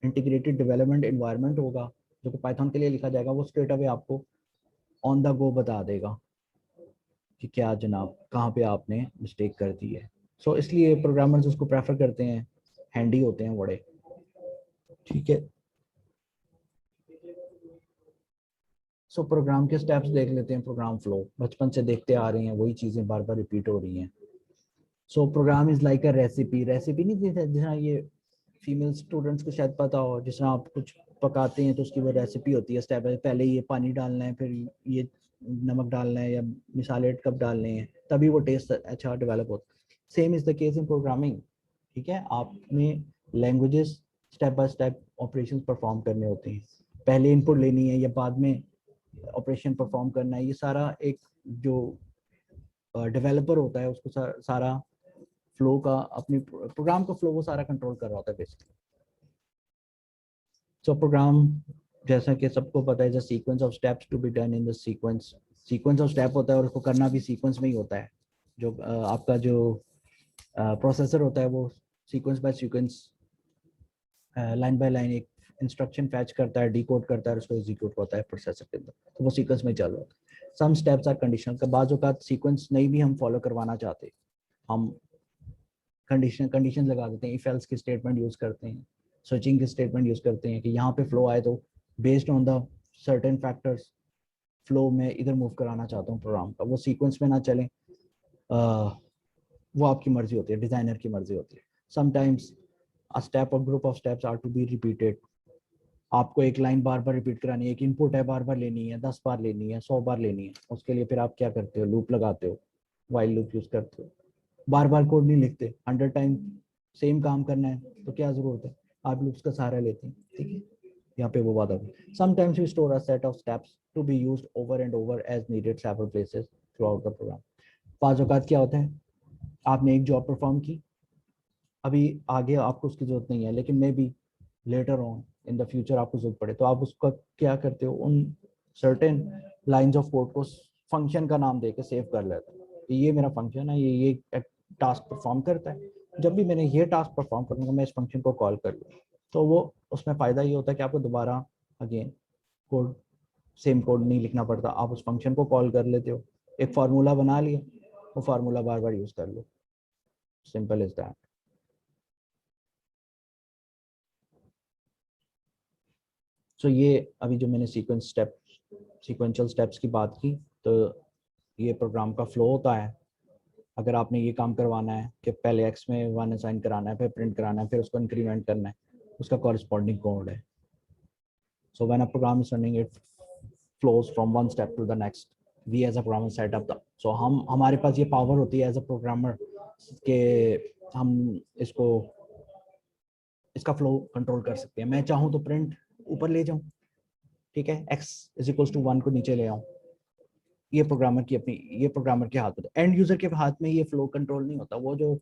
इंटीग्रेटेड डेवलपमेंट एनवायरनमेंट होगा, जो कि पाइथन के लिए लिखा जाएगा, वो स्ट्रेट अवे आपको ऑन द गो बता देगा कि क्या जनाब कहाँ पे आपने मिस्टेक कर दी है। सो इसलिए प्रोग्रामर्स उसको प्रेफर करते हैं, हैंडी होते हैं बड़े, ठीक है। सो प्रोग्राम के स्टेप्स देख लेते हैं। प्रोग्राम फ्लो बचपन से देखते आ रहे हैं, वही चीज़ें बार बार रिपीट हो रही हैं। So program is like a recipe. Recipe नहीं जैसे जैसा ये फीमेल स्टूडेंट्स को शायद पता हो, जिस तरह आप कुछ पकाते हैं तो उसकी वो रेसिपी होती है, स्टेप है, पहले ये पानी डालना है, फिर ये नमक डालना है, या मिसाले कब डालने हैं, तभी वो टेस्ट अच्छा डेवलप होता है। Same is the case in programming, ठीक है। आपने languages step by step operations perform करने होते हैं, पहले इनपुट लेनी है या बाद में ऑपरेशन परफॉर्म करना है, ये सारा एक जो डेवलपर होता है उसको सारा फ्लो का, अपनी प्रोग्राम का फ्लो वो सारा कंट्रोल कर रहा होता है बेसिकली। सो प्रोग्राम जैसा कि सबको पता है, sequence of steps to be done in the sequence. Sequence of step होता है और उसको करना भी सीक्वेंस में ही होता है। जो आपका जो प्रोसेसर होता है वो sequence by sequence, line by line एक इंस्ट्रक्शन फैच करता है, डिकोड करता है, और उसको एग्जीक्यूट होता है प्रोसेसर के अंदर, तो वो सीक्वेंस में चल रहा होता है। सम स्टेप्स आर कंडीशनल, का बाजू का सीक्वेंस नहीं भी हम फॉलो करवाना चाहते, हम कंडीशन लगा देते हैं, इफ एल्स की स्टेटमेंट यूज करते हैं, स्विचिंग की स्टेटमेंट यूज करते हैं कि यहाँ पे फ्लो आए तो based on the certain factors flow में इधर मूव कराना चाहता हूँ प्रोग्राम का, वो सीक्वेंस में ना चले, वो आपकी मर्जी होती है, डिजाइनर की मर्जी होती है। Sometimes a step or group of steps are to be repeated. आपको एक लाइन बार बार रिपीट करानी है, एक इनपुट है बार बार लेनी है, 10 बार लेनी है, 100 बार लेनी है, उसके लिए फिर आप क्या करते हो, लूप लगाते हो, वाइल लूप यूज करते हो। बार बार कोड नहीं लिखते, 100 टाइम सेम काम करना है तो क्या जरूरत है, आप लूप्स का सहारा लेते हैं, ठीक है। यहाँ पे वो बात है। Sometimes we store a set of steps to be used over and over as needed several places throughout the program. पांच औकात क्या होता है, आपने एक जॉब परफॉर्म की, अभी आगे आपको उसकी जरूरत नहीं है, लेकिन may be later on in the future आपको जरूरत पड़े, तो आप उसका क्या करते हो, उन सर्टेन लाइंस ऑफ कोड को फंक्शन का नाम देके सेव कर लेते हो कि ये मेरा फंक्शन है, ये टास्क परफॉर्म करता है, जब भी मैंने ये टास्क परफॉर्म करूंगा मैं इस फंक्शन को कॉल कर लूँ। तो वो उसमें फ़ायदा ये होता है कि आपको दोबारा अगेन कोड, सेम कोड नहीं लिखना पड़ता, आप उस फंक्शन को कॉल कर लेते हो, एक फार्मूला बना लिया, वो फार्मूला बार बार यूज कर लो, सिंपल इज दैट। सो ये अभी जो मैंने सीक्वेंशियल स्टेप्स की बात की, तो ये प्रोग्राम का फ्लो होता है। अगर आपने ये काम करवाना है कि पहले एक्स में 1 असाइन कराना है, फिर प्रिंट कराना है, फिर उसको इंक्रीमेंट करना है, उसका कॉरेस्पॉन्डिंग कोड है। So when a program is running it flows from one step to the next, we as a programmer set up the, so हमारे पास ये पावर होती है एज अ प्रोग्रामर के हम इसको इसका फ्लो कंट्रोल कर सकते हैं। मैं चाहूँ तो प्रिंट ऊपर ले जाऊँ, ठीक है, x इज इक्वल्स टू 1 को नीचे ले आऊँ, ये प्रोग्रामर के हाथ में। एंड यूजर के हाथ में ये फ्लो कंट्रोल नहीं होता। वो जो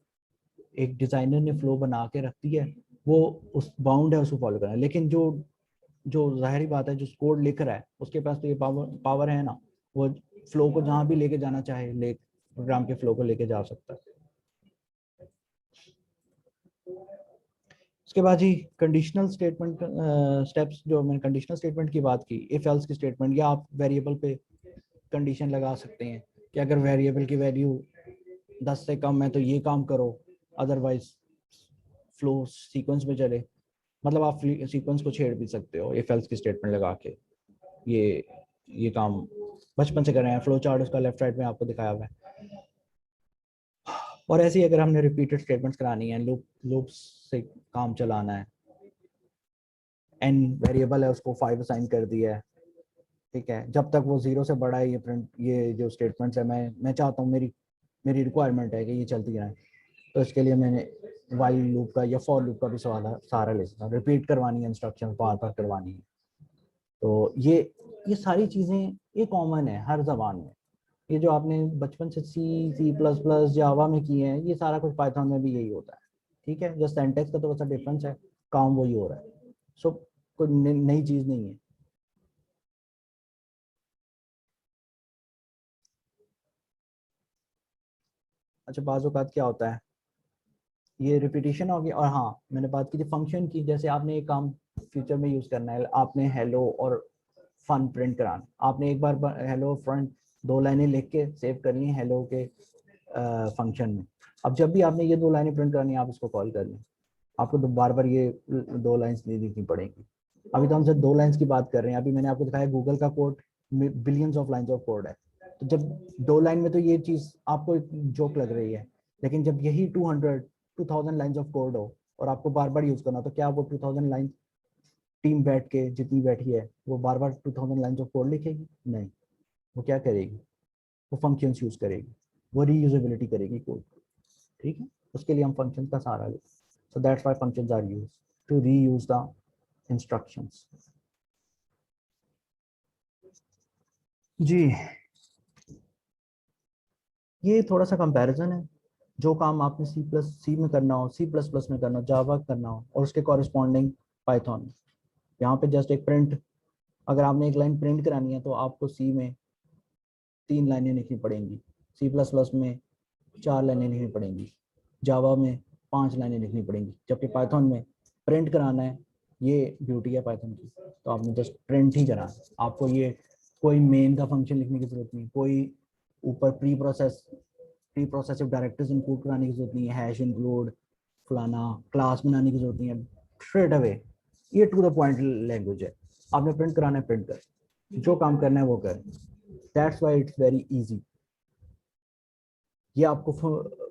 एक डिजाइनर ने फ्लो बना के रखती है, वो उस बाउंड है, उसको फॉलो करना है। लेकिन जो जो जाहिर बात है, जो कोड लिख रहा है उसके पास तो ये पावर है ना, वो फ्लो को जहां भी लेके जाना चाहे, प्रोग्राम के फ्लो को लेके जा सकता है। उसके बाद ही कंडीशनल स्टेटमेंट स्टेप्स, जो मैंने कंडीशनल स्टेटमेंट की बात की, इफ एल्स की स्टेटमेंट, या आप वेरिएबल पे कंडीशन लगा सकते हैं कि अगर वेरिएबल की वैल्यू 10 से कम है तो ये काम करो, अदरवाइज फ्लो सीक्वेंस में चले। मतलब आप सीक्वेंस को छेड़ भी सकते हो इफ एल्स की स्टेटमेंट लगा के। ये काम बचपन से कर रहे हैं, फ्लो चार्ट उसका लेफ्ट राइट में आपको दिखाया हुआ है। और ऐसे ही अगर हमने रिपीटेड स्टेटमेंट्स करानी है, लूप से काम चलाना है, एन वेरिएबल है उसको 5 असाइन कर दिया है, ठीक है, जब तक वो 0 से बड़ा है, ये जो स्टेटमेंट्स है, मैं चाहता हूँ, मेरी रिक्वायरमेंट है कि ये चलती रहे, तो इसके लिए मैंने वाइल लूप का या फॉर लूप का भी सहारा ले सकता हूँ। रिपीट करवानी है, इंस्ट्रक्शन बार बार करवानी है। तो ये सारी चीजें ये कॉमन है हर जबान में। ये जो आपने बचपन से C++, जावा में किए हैं, ये सारा कुछ पाइथन में भी यही होता है, ठीक है। जस्ट सिंटैक्स का थोड़ा सा डिफरेंस है, काम वही हो रहा है। सो कोई नई चीज नहीं है। अच्छा, बाज़ औक़ात क्या होता है, ये रिपीटिशन हो गई। और हाँ, मैंने बात की थी फंक्शन की। जैसे आपने एक काम फ्यूचर में यूज करना है, आपने हेलो और फन प्रिंट कराना, आपने एक बार हेलो फ्रंट 2 लाइनें लिख के सेव कर ली हेलो के फंक्शन में। अब जब भी आपने ये 2 लाइनें प्रिंट करनी है, आप इसको कॉल कर लें, आपको तो बार बार ये 2 लाइन्स नहीं लिखनी पड़ेगी। अभी तो हम सिर्फ 2 लाइन्स की बात कर रहे हैं। अभी मैंने आपको दिखाया गूगल का code billions of lines of code है। तो जब 2 लाइन में तो ये चीज आपको जोक लग रही है, लेकिन जब यही 2000 लाइन्स ऑफ कोड हो और आपको बार बार यूज करना, तो क्या वो 2000 लाइन टीम बैठ के जितनी बैठी है वो बार बार 2000 लाइन्स ऑफ कोड लिखेगी? नहीं। वो क्या करेगी, वो फंक्शंस यूज करेगी, वो रीयूजेबिलिटी करेगी कोड, ठीक है। उसके लिए हम फंक्शन का सहारा लेते हैं। So that's why functions are used to reuse the instructions. जी, ये थोड़ा सा कंपैरिजन है। जो काम आपने सी में करना हो, C++ में करना हो, जावा करना हो, और उसके कॉरेस्पॉन्डिंग पाइथन में। यहाँ पे जस्ट एक प्रिंट, अगर आपने एक लाइन प्रिंट करानी है तो आपको सी में 3 लाइनें लिखनी पड़ेंगी, C++ में 4 लाइनें लिखनी पड़ेंगी, जावा में 5 लाइनें लिखनी पड़ेंगी, जबकि पाइथन में प्रिंट कराना है। ये ब्यूटी है पाइथन की। तो आपने जस्ट प्रिंट ही कराना है, आपको ये कोई मेन का फंक्शन लिखने की जरूरत नहीं, कोई ऊपर प्री प्रोसेसिव डायरेक्टरीज इंक्लूड कराने की जरूरत नहीं है, हैश इंक्लूड फलाना क्लास बनाने की जरूरत नहीं है। स्ट्रेट अवे ये टू द पॉइंट लैंग्वेज है। आपने प्रिंट कराना है, प्रिंट कर, जो काम करना है वो कर। That's why it's very easy. ये आपको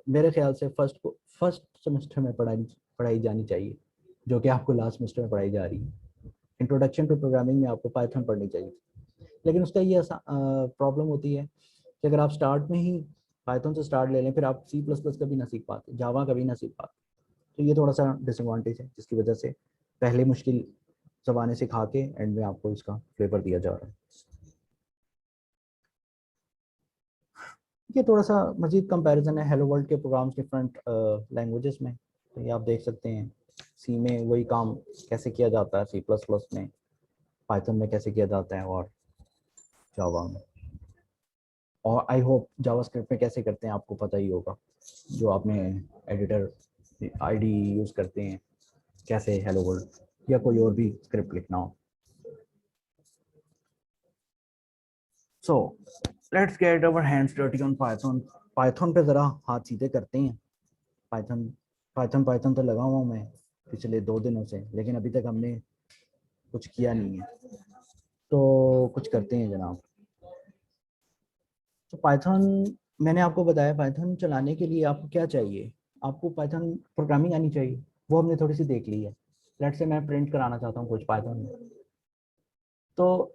मेरे ख्याल से फर्स्ट सेमेस्टर में पढ़ाई जानी चाहिए, जो कि आपको लास्ट सेमेस्टर में पढ़ाई जा रही है। इंट्रोडक्शन टू प्रोग्रामिंग में आपको पाइथन पढ़नी चाहिए, लेकिन उसका ये प्रॉब्लम होती है कि अगर आप स्टार्ट में ही पाइथन से स्टार्ट ले लें, फिर आप C++ कभी ना सीख पाते, जावा कभी ना सीख पाते। तो ये थोड़ा सा डिसएडवांटेज है, जिसकी वजह से पहले मुश्किल ज़बानें सिखा के एंड में आपको इसका फ्लेवर दिया जा रहा है। ये थोड़ा सा मजीद कंपैरिजन है हेलो वर्ल्ड के प्रोग्राम्स डिफरेंट लैंग्वेजेस में। तो ये आप देख सकते हैं, सी में वही काम कैसे किया जाता है, C++ में, पाइथन में कैसे किया जाता है, और जावा में, और आई होप जावास्क्रिप्ट में कैसे करते हैं आपको पता ही होगा, जो आपने एडिटर आईडी यूज़ करते हैं, कैसे हेलो वर्ल्ड या कोई और भी स्क्रिप्ट लिखना हो। So let's get our hands dirty on Python. Python पे जरा हाथ सीधे करते हैं। पाइथन पाइथन पाइथन तो लगा हुआ हूँ मैं पिछले 2 दिनों से, लेकिन अभी तक हमने कुछ किया नहीं है, तो कुछ करते हैं जनाब। तो पाइथन, मैंने आपको बताया पाइथन चलाने के लिए आपको क्या चाहिए। आपको पाइथन प्रोग्रामिंग आनी चाहिए, वो हमने थोड़ी सी देख ली है। लेट्स से मैं प्रिंट कराना चाहता हूँ कुछ पाइथन में, तो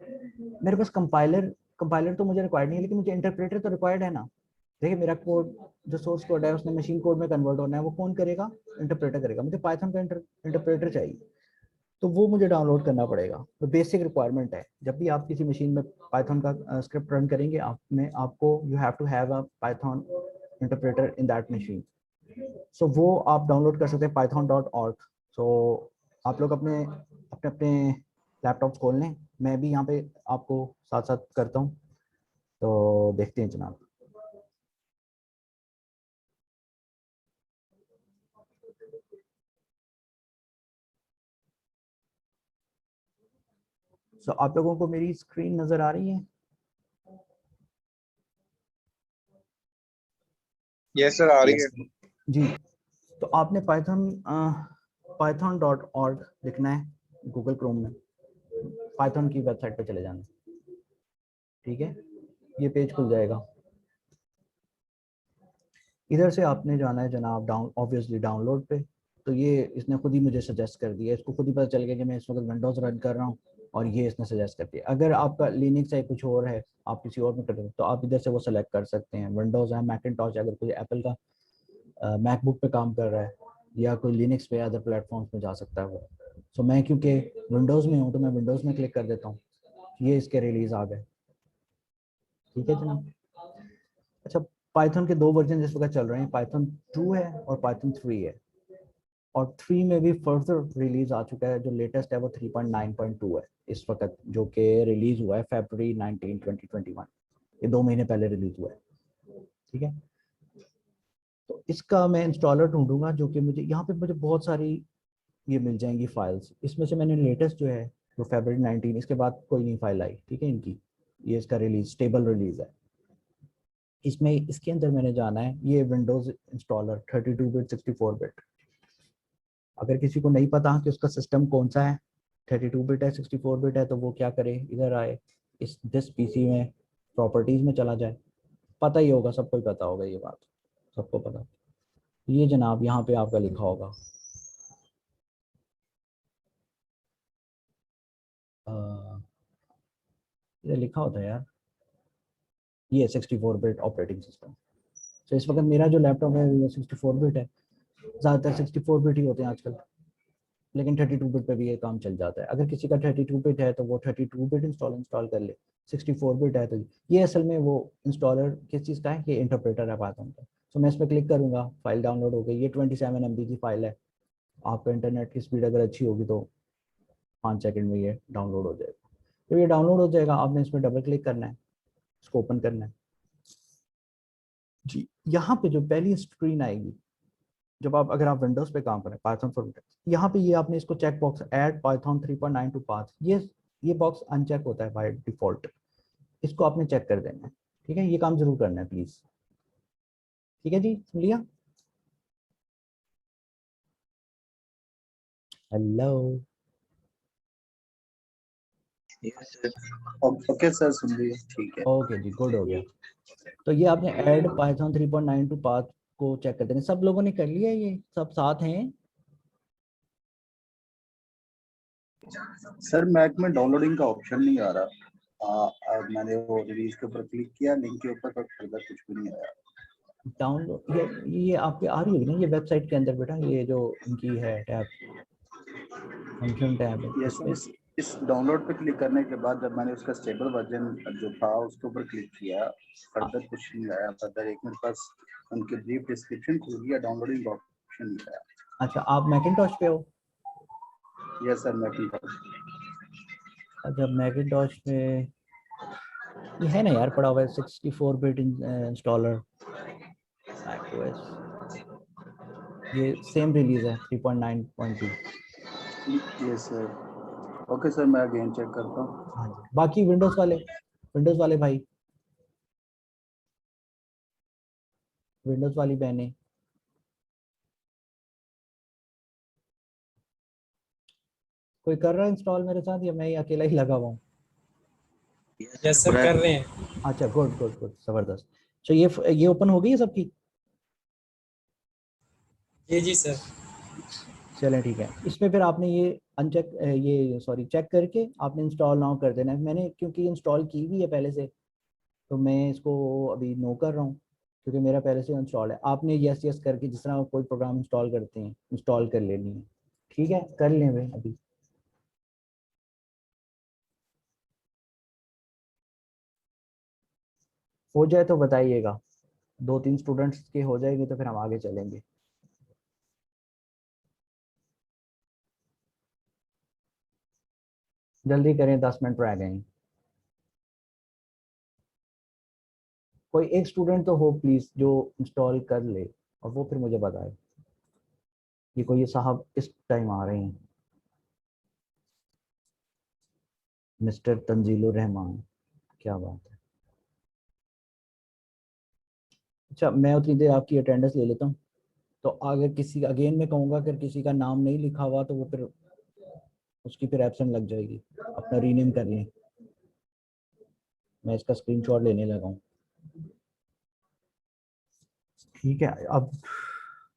मेरे पास कंपाइलर कंपाइलर तो मुझे रिक्वायर्ड नहीं है, लेकिन मुझे इंटरप्रेटर तो रिक्वायर्ड है ना। देखिए मेरा कोड जो सोर्स कोड है उसने मशीन कोड में कन्वर्ट होना है, वो कौन करेगा? इंटरप्रेटर करेगा। मुझे पाइथन का इंटरप्रेटर चाहिए, तो वो मुझे डाउनलोड करना पड़ेगा। तो बेसिक रिक्वायरमेंट है, जब भी आप किसी मशीन में पाइथन का स्क्रिप्ट रन करेंगे, आपको you have to have a Python interpreter in that machine. So वो आप डाउनलोड कर सकते हैं python.org। सो आप लोग अपने अपने अपने लैपटॉप खोल लें, मैं भी यहाँ पे आपको साथ साथ करता हूँ, तो देखते हैं जनाब। सो आप लोगों को मेरी स्क्रीन नज़र आ रही है? यस सर, आ रही Yes, है। जी। तो आपने python.org लिखना है गूगल क्रोम में, पाइथन की वेबसाइट पे चले जाना, ठीक है? ये पेज खुल जाएगा। इधर से आपने जाना है जनाब ऑब्वियसली डाउनलोड पे। तो ये इसने खुद ही मुझे सजेस्ट कर दिया, इसको खुद ही पता चल गया कि मैं इस वक्त विंडोज़ रन कर रहा हूँ, और ये इसने सजेस्ट कर दिया। अगर आपका लिनक्स है कुछ और है, आप किसी और में कर रहे हो, तो आप इधर से वो सेलेक्ट कर सकते हैं। विंडोज़ है, मैकिनटॉश, अगर कोई एप्पल का मैकबुक पे काम कर रहा है, या कोई लिनक्स पे अदर प्लेटफॉर्म्स में जा सकता है वो। सो मैं क्योंकि विंडोज़ में हूँ, तो मैं विंडोज़ में क्लिक कर देता हूँ। ये इसके रिलीज आ गए, ठीक है जनाब। अच्छा, पाइथन के 2 वर्जन इस वक्त चल रहे हैं, पाइथन 2 है और पाइथन 3 है, और 3 में भी फर्दर रिलीज आ चुका है। जो लेटेस्ट है वो 3.9.2 है इस वक्त, जो कि रिलीज हुआ है February 19, 2021। ये 2 महीने पहले रिलीज हुआ है, ठीक है। तो इसका मैं इंस्टॉलर ढूंढूंगा, जो कि मुझे यहाँ पे मुझे बहुत सारी ये मिल जाएंगी फाइल्स। इसमें से मैंने लेटेस्ट जो है वो February 19, इसके बाद कोई नहीं फाइल आई, ठीक है इनकी। ये इसका रिलीज स्टेबल रिलीज है। इसमें इसके अंदर मैंने जाना है, ये विंडोज इंस्टॉलर 32 बिट 64 बिट। अगर किसी को नहीं पता कि उसका सिस्टम कौन सा है, 32 बिट है 64 बिट है, तो वो क्या करे, इधर आए, इस दिस पीसी में प्रॉपर्टीज में चला जाए। पता ही होगा, सबको ही पता होगा ये बात, सबको पता। ये जनाब यहाँ पे आपका लिखा होगा ये लिखा होता है यार, ये 64 बिट ऑपरेटिंग सिस्टम। तो इस वक्त मेरा जो लैपटॉप है वो 64 बिट है। ज़्यादातर 64 बिट ही होते हैं आजकल, लेकिन 32 बिट पे भी ये काम चल जाता है। अगर किसी का 32 बिट है तो वो 32 बिट इंस्टॉल कर ले। 64 बिट है तो ये असल में वो इंस्टॉलर किस चीज़ का है, ये इंटरप्रेटर है पाइथन का। तो मैं इस पर क्लिक करूंगा, फाइल डाउनलोड हो गई। ये 27 MB की फाइल है। आपका इंटरनेट की स्पीड अगर अच्छी होगी तो 5 सेकंड में ये डाउनलोड हो जाएगा। तो ये डाउनलोड हो जाएगा, आपने इसमें डबल क्लिक करना है, इसको ओपन करना है जी। यहाँ पे जो पहली स्क्रीन आएगी, जब आप अगर आप विंडोज पे काम करें पाइथन फॉर विंडोज, यहाँ पे ये आपने इसको check box add Python 3.9 to path, ये बॉक्स अनचेक होता है बाय डिफॉल्ट। इसको आपने चेक कर देना है, ठीक है। ये काम जरूर करना है प्लीज, ठीक है जी, सुन लिया? Hello? yes, sir. Okay sir, सुन लीजिए, ठीक है। ओके जी, गुड हो गया। तो ये आपने ऐड पाइथन 3.9 टू पाथ को चेक कर देना। सब लोगों ने कर लिया, ये सब साथ हैं? सर मैक में डाउनलोडिंग का ऑप्शन नहीं आ रहा। मैंने वो रिलीज के ऊपर क्लिक किया, लिंक के ऊपर, पर फर्दर कुछ भी नहीं आया। डाउनलोड ये आपके आ रही होगी ना, ये वेबसाइट के अंदर बेटा, ये जो इनकी है टैब, फंक्शन टैब है यस इसमें। सर, इस डाउनलोड पे क्लिक करने के बाद जब मैंने उसका स्टेबल वर्जन जो था उसके ऊपर क्लिक किया, फर्दर कुछ नहीं आया। फर्दर एक मेरे पास उनके ब्रीफ डिस्क्रिप्शन खुल गया, डाउनलोडिंग का ऑप्शन नहीं आया। अच्छा, आप मैकिनटॉश पे हो? Yes sir, Macintosh. जब मैकिनटॉश पे ये है ना यार, पड़ा हुआ है 64 बिट इंस्टॉलर macOS, ये सेम रिलीज है 3.9.2। Yes sir. ओके सर, मैं अगेन चेक करता हूँ। हाँ जी, बाकी विंडोज वाले भाई विंडोज वाली बहनें? कोई कर रहा है इंस्टॉल मेरे साथ या मैं ही अकेला ही लगा हुआ हूँ? यस सर, कर रहे हैं। अच्छा, गुड गुड गुड, जबरदस्त। तो ये ओपन हो गई है सबकी? जी सर। चलें ठीक है। इसमें फिर आपने ये अनचेक ये सॉरी चेक करके आपने इंस्टॉल नाउ कर देना है। मैंने क्योंकि इंस्टॉल की हुई है पहले से, तो मैं इसको अभी नो कर रहा हूँ क्योंकि मेरा पहले से इंस्टॉल है। आपने यस यस करके जिस तरह कोई प्रोग्राम इंस्टॉल करते हैं इंस्टॉल कर लेनी है। ठीक है, कर लें भाई अभी। हो जाए तो बताइएगा, 2-3 स्टूडेंट्स के हो जाएंगे तो फिर हम आगे चलेंगे। जल्दी करें, 10 मिनट रह गए हैं। कोई एक स्टूडेंट तो हो प्लीज जो इंस्टॉल कर ले और वो फिर मुझे बताए। ये कोई ये साहब किस टाइम आ रहे हैं? मिस्टर तंजीलुर रहमान, क्या बात है। अच्छा, मैं उतनी देर आपकी अटेंडेंस ले लेता हूँ। तो अगर किसी अगेन मैं कहूँगा अगर किसी का नाम नहीं लिखा हुआ तो वो फिर उसकी फिर एब्सेंट लग जाएगी। अपना रीनेम कर लें। मैं इसका स्क्रीनशॉट लेने लगा हूँ। ठीक है, अब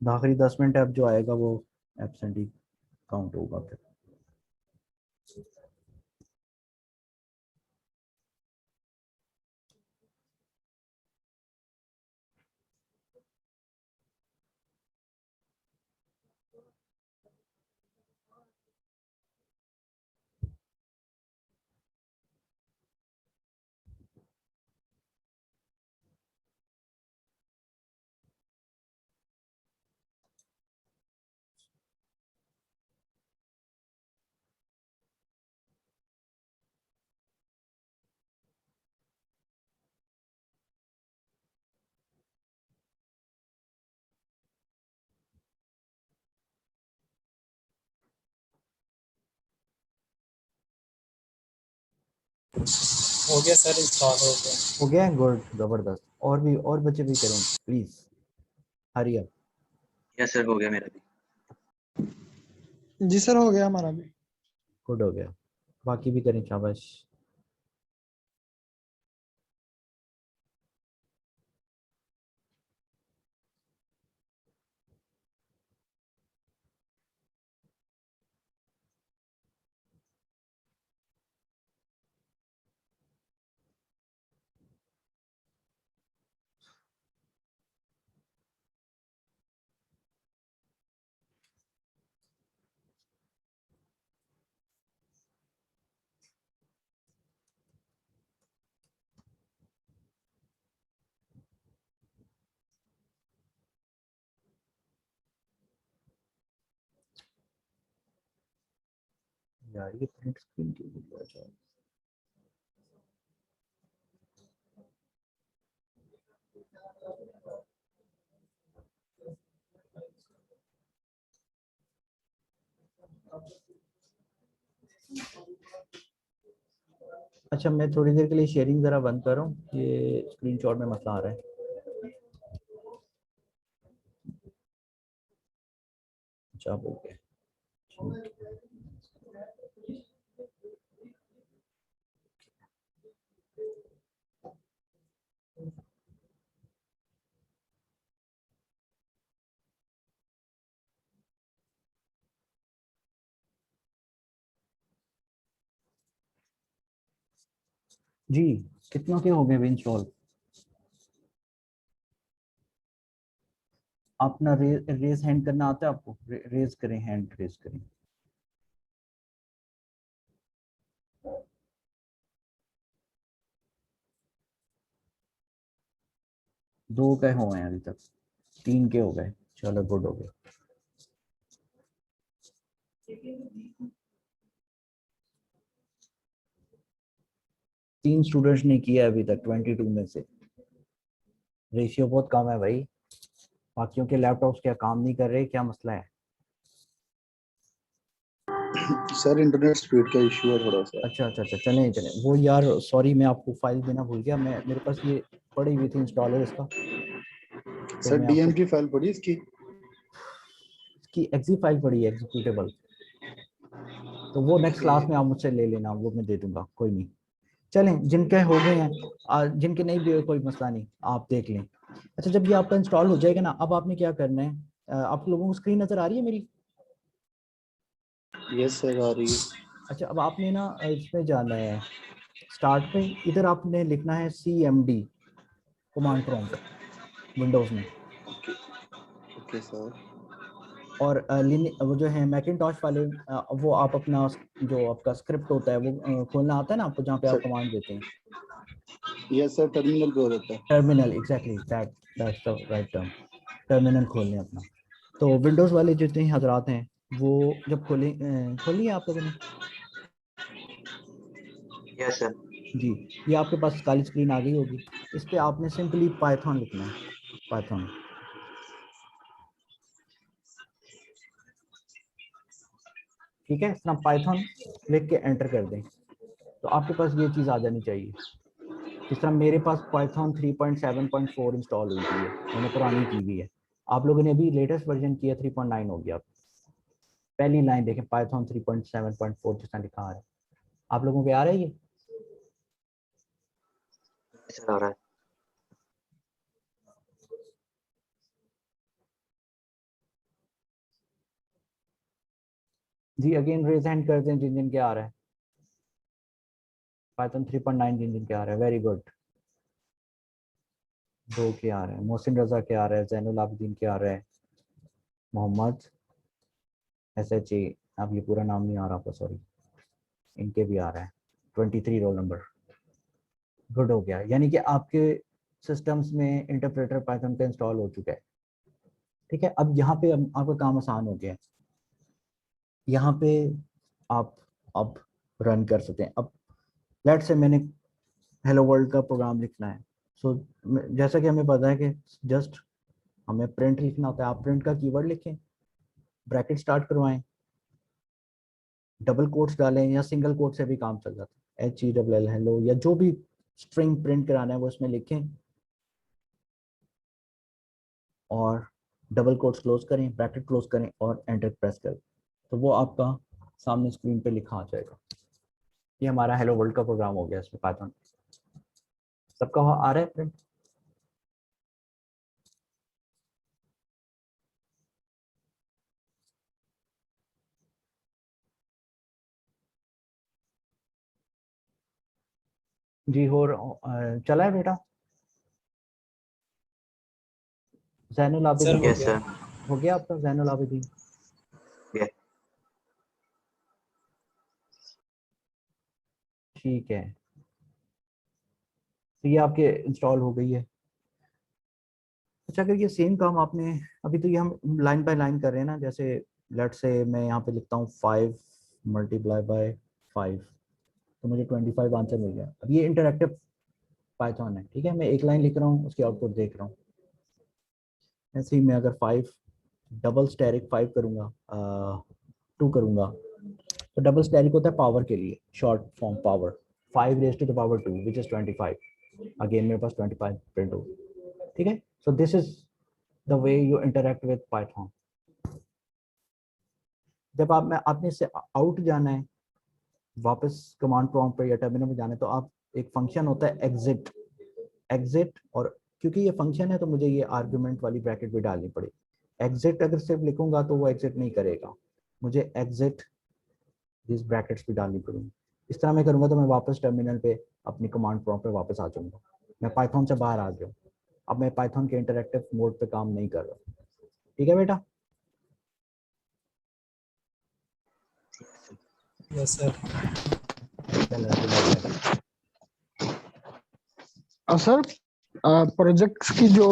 आखिरी 10 मिनट अब जो आएगा वो एब्सेंट ही काउंट होगा फिर। हो गया सर, इंस्टॉल हो गया। हो गया, गुड, जबरदस्त। और बच्चे भी करें please, hurry up. Yes sir, हो गया मेरा भी। जी सर, हो गया हमारा भी। गुड, हो गया। बाकी भी करें, शाबाश। यार ये प्रिंट स्क्रीन क्यों नहीं हुआ जाए? अच्छा, मैं थोड़ी देर के लिए शेयरिंग ज़रा बंद कर रहा हूँ, ये स्क्रीनशॉट में मसला आ रहा है। अच्छा, हो गया। जी, कितनों के हो गए इंस्टॉल? अपना रेज हैंड करना आता है आपको? रेज करें, हैंड रेज करें। दो के हुए हैं अभी तक, 3 के हो गए। चलो, गुड हो गया। तीन स्टूडेंट्स ने किया अभी तक 22 में से। रेशियो बहुत कम है भाई। बाकियों के लैपटॉप्स क्या काम नहीं कर रहे, क्या मसला है? सर इंटरनेट स्पीड का इशू है थोड़ा सा। अच्छा अच्छा अच्छा, चलें चलें। वो यार सॉरी, मैं आपको फाइल देना भूल गया। मैं मेरे पास ये पड़ी हुई थी इंस्टॉलर इसका। तो सर मैं डीएम आपको की फाइल पड़ी इसकी? की एग्जी फाइल पड़ी है, एग्जीक्यूटेबल, तो वो नेक्स्ट क्लास में आप मुझसे ले लेना, वो मैं दे दूंगा, कोई नहीं। चलें, जिनके हो गए हैं जिनके नहीं भी हुए कोई मसला नहीं, आप देख लें। अच्छा, जब ये आपका इंस्टॉल हो जाएगा ना, अब आपने क्या करना है, आप लोगों को स्क्रीन नज़र आ रही है मेरी? यस सर आ रही है। अच्छा, अब आपने ना इसमें जाना है स्टार्ट पे, इधर आपने लिखना है CMD कमांड प्रॉम्प्ट विंडोज़ में। Okay sir. और वो जो है मैकिंटॉश वाले वो आप अपना जो आपका स्क्रिप्ट होता है वो खोलना आता है ना आपको, जहाँ पे आप सर कमांड देते हैं। यस सर टर्मिनल पे रहता है। Terminal, exactly that's the right term. Terminal खोलने अपना। तो विंडोज़ वाले जितने हजरात हैं वो जब खोली है आप लोगों ने? Yes sir. जी, ये आपके पास काली स्क्रीन आ गई होगी। इस पे आपने सिंपली पाइथन लिखना है, पाइथन। ठीक है, इस तरह पाइथन लिख के एंटर कर दें तो आपके पास ये चीज़ आ जानी चाहिए। जिस तरह मेरे पास पाइथन 3.7.4 इंस्टॉल हुई हुई है, मैंने पुरानी की हुई है। आप लोगों ने अभी लेटेस्ट वर्जन किया 3.9 हो गया। पहली लाइन देखें, पाइथन 3.7.4 जिस तरह लिखा है, आप लोगों पे आ रहा है ये? सर आ रहा है। जी, अगेन रेज हैंड कर दें जिन जिन के आ रहा है। पाइथन 3.9 जिन जिन के आ रहा है, वेरी गुड। 2 के आ रहे हैं, मोहसिन रजा के आ रहा है, जैनुल आबिदीन के आ रहा है, मोहम्मद SHA, अब ये पूरा नाम नहीं आ रहा आपका, सॉरी, इनके भी आ रहा है। 23 रोल नंबर, गुड हो गया। यानी कि आपके सिस्टम्स में इंटरप्रेटर पाइथन का इंस्टॉल हो चुका है। ठीक है, अब यहाँ पे आपका काम आसान हो गया है। यहाँ पे आप अब रन कर सकते हैं। अब लेट से मैंने हेलो वर्ल्ड का प्रोग्राम लिखना है। सो जैसा कि हमें पता है कि जस्ट हमें प्रिंट लिखना होता है, आप प्रिंट का कीवर्ड लिखें, ब्रैकेट स्टार्ट करवाएं, डबल कोट्स डालें या सिंगल कोट से भी काम चल जाता है, HELL हेलो, या जो भी स्ट्रिंग प्रिंट कराना है वो इसमें लिखें और डबल कोट्स क्लोज करें, ब्रैकेट क्लोज करें और एंटर प्रेस करें, तो वो आपका सामने स्क्रीन पे लिखा आ जाएगा। ये हमारा हेलो वर्ल्ड का प्रोग्राम हो गया इसमें पाइथन। सबका आ रहा है प्रिंट? जी, चला है बेटा? जैनुल सर आबिदीन हो यस गया। सर। हो गया आपका? जैनुल आबिदीन, यस। ठीक है, तो ये आपके इंस्टॉल हो गई है। अच्छा, अगर ये सेम काम आपने, अभी तो ये हम लाइन बाय लाइन कर रहे हैं ना, जैसे लेट से मैं यहाँ पे लिखता हूँ 5 मल्टीप्लाई बाय 5, तो मुझे 25 आंसर मिल गया। अब ये इंटरैक्टिव पाइथन है, ठीक है, मैं एक लाइन लिख रहा हूँ, उसकी आउटपुट देख रहा हूँ। ऐसे ही मैं अगर 5 डबल स्टेरिक 5 करूँगा, 2 करूँगा, तो डबल स्टेरिक होता है पावर के लिए, short form power, 5 raise to the power 2 which is 25। Again मेरे पास 25 प्रिंट हो, ठीक है। So this is the way you interact with Python. जब आपने इससे आउट जाना है, वापस कमांड प्रॉम्प्ट पे या टर्मिनल में जाना है, तो आप एक फंक्शन होता है एग्जिट, और क्योंकि ये फंक्शन है तो मुझे ये आर्गुमेंट वाली ब्रैकेट भी डालनी पड़ेगी। एग्जिट अगर सिर्फ लिखूंगा तो वो एग्जिट नहीं करेगा, मुझे एग्जिट दिस ब्रैकेट्स भी डालनी पड़ेगी। इस तरह मैं करूंगा तो मैं वापस टर्मिनल पे अपनी कमांड प्रॉम्प्ट पे वापस आ जाऊंगा। मैं पाइथन से बाहर आ गया हूँ, अब मैं पाइथन के इंटरेक्टिव मोड पे काम नहीं कर रहा। ठीक है बेटा? Yes sir. चलो गुड लक। सर प्रोजेक्ट्स की जो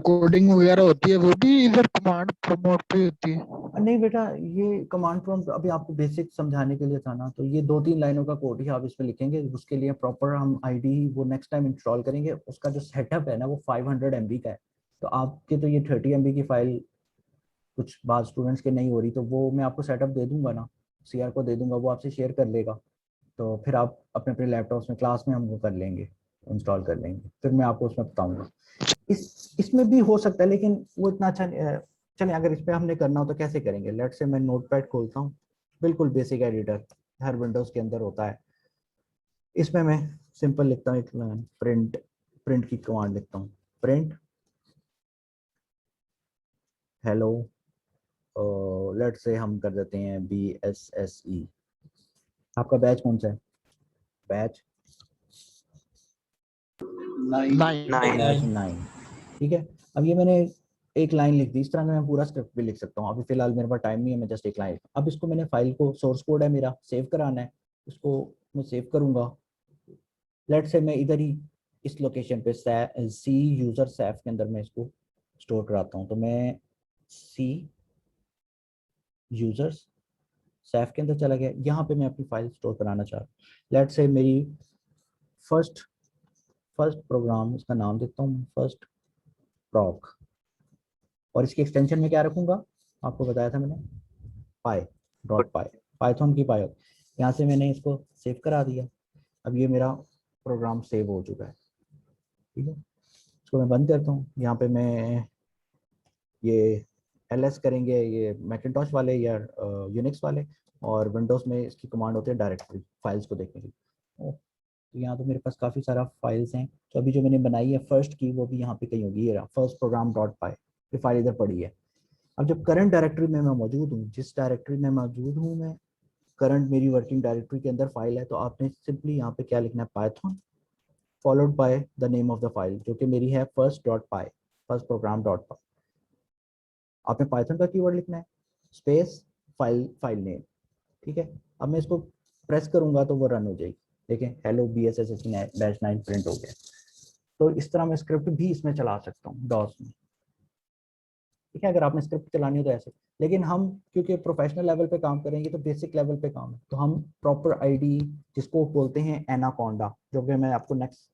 कोडिंग वगैरह होती है वो भी इधर कमांड प्रमोट पे होती है? नहीं बेटा, ये कमांड प्रॉम्प्ट अभी आपको बेसिक समझाने के लिए था ना, तो ये 2-3 लाइनों का कोड ही आप इसमें लिखेंगे। उसके लिए प्रॉपर हम आईडी वो नेक्स्ट टाइम इंस्टॉल करेंगे। उसका जो सेटअप है ना वो 500 MB का है, तो आपके तो ये 30 MB की फाइल कुछ बाद स्टूडेंट्स के नहीं हो रही, तो वो मैं आपको सेटअप दे दूंगा ना, CR को दे दूंगा, वो आपसे शेयर कर लेगा। तो फिर आप अपने अपने लैपटॉप्स में क्लास में हम वो कर लेंगे, इंस्टॉल कर लेंगे, फिर मैं आपको उसमें बताऊंगा। इसमें भी हो सकता है, लेकिन वो इतना अच्छा चलें अगर इस पे हमने करना हो तो कैसे करेंगे। लेट से मैं नोटपैड खोलता हूँ, बिल्कुल बेसिक एडिटर हर विंडोज के अंदर होता है। इसमें मैं सिंपल लिखता हूँ एक प्रिंट, प्रिंट की कमांड लिखता हूँ, प्रिंट हेलो, लेट से हम कर देते हैं BSSE। आपका बैच कौन सा है? बैच 9 9 बैच 9, ठीक है। अब ये मैंने एक लाइन लिख दी, इस तरह मैं पूरा स्क्रिप्ट भी लिख सकता हूँ। अभी फिलहाल मेरे पास टाइम नहीं है, मैं जस्ट एक लाइन। अब इसको मैंने फाइल को, सोर्स कोड है मेरा, सेव कराना है, इसको मैं सेव करूंगा। लेट से मैं इधर ही इस लोकेशन पे सी यूजर सैफ के अंदर मैं इसको स्टोर कराता हूँ। तो मैं सी यूजर्स सैफ के अंदर चला गया, यहाँ पे मैं अपनी फाइल स्टोर कराना चाह रहा हूँ। लेट से मेरी फर्स्ट प्रोग्राम, इसका नाम देता हूँ फर्स्ट प्रॉक, और इसकी एक्सटेंशन में क्या रखूंगा, आपको बताया था मैंने, पाई डॉट पाई, पाइथन की पाई। यहाँ से मैंने इसको सेव करा दिया। अब ये मेरा प्रोग्राम सेव हो चुका है, ठीक है। इसको मैं बंद करता हूँ। यहाँ पे मैं ये ls करेंगे ये मैकिन्टॉश वाले या यूनिक्स वाले, और विंडोज में इसकी कमांड होती है डायरेक्टरी, फाइल्स को देखने की। तो यहाँ तो मेरे पास काफ़ी सारा फाइल्स हैं। तो अभी जो मैंने बनाई है फर्स्ट की, वो भी यहाँ पे कहीं होगी, ये फर्स्ट प्रोग्राम डॉट पाई, ये फाइल इधर पड़ी है। अब जब करंट डायरेक्टरी में मैं मौजूद हूँ, जिस डायरेक्टरी में मौजूद हूँ मैं, करंट मेरी वर्किंग डायरेक्टरी के अंदर फाइल है, तो आपने सिंपली यहाँ पे क्या लिखना है, Python followed by the name of the file, जो कि मेरी है फर्स्ट डॉट पाई, फर्स्ट प्रोग्राम डॉट पाई। आपने पाइथन का कीवर्ड लिखना है, स्पेस फाइल नेम, ठीक है। अब मैं इसको प्रेस करूंगा तो वो रन हो जाएगी। देखें, हेलो BSSE-9 प्रिंट हो गया। तो इस तरह मैं स्क्रिप्ट भी इसमें चला सकता हूँ डॉस में, ठीक है, अगर आपने स्क्रिप्ट चलानी हो तो ऐसे। लेकिन हम क्योंकि प्रोफेशनल लेवल पे काम करेंगे तो बेसिक लेवल पे काम है, तो हम प्रॉपर आईडी जिसको बोलते हैं एनाकोंडा, जो कि मैं आपको नेक्स्ट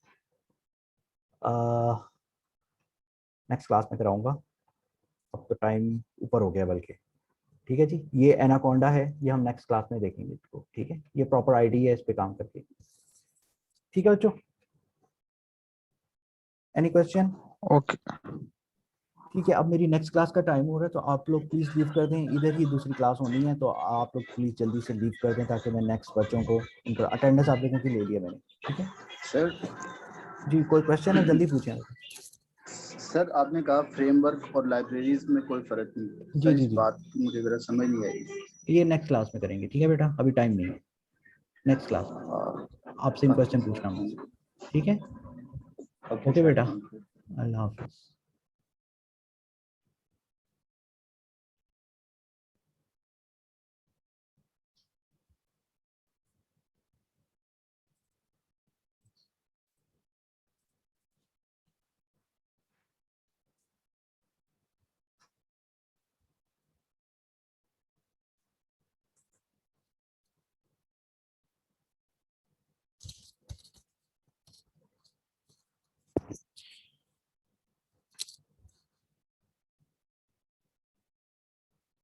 क्लास में कराऊंगा। अब तो टाइम ऊपर हो गया बल्कि, ठीक है जी। ये एनाकोंडा है, ये हम नेक्स्ट क्लास में देखेंगे इसको, ठीक है। ये प्रॉपर आईडी है, इस पे काम करके, ठीक है बच्चों। Any question? ओके ठीक है, अब मेरी नेक्स्ट क्लास का टाइम हो रहा है, तो आप लोग प्लीज़ लीव कर दें। इधर ही दूसरी क्लास होनी है, तो आप लोग प्लीज़ जल्दी से लीव कर दें, ताकि मैं नेक्स्ट बच्चों को, उनका अटेंडेंस आप लोगों की ले लिया मैंने, ठीक है सर। जी। कोई क्वेश्चन है, जल्दी पूछें। सर आपने कहा फ्रेमवर्क और लाइब्रेरीज में कोई फर्क नहीं है जी सर, जी इस जी, बात की मुझे जरा समझ नहीं आई। ये नेक्स्ट क्लास में करेंगे, ठीक है बेटा, अभी टाइम नहीं है। नेक्स्ट क्लास में आपसे इन क्वेश्चन पूछना मुझसे, ठीक है। ओके बेटा, अल्लाह हाफिज़।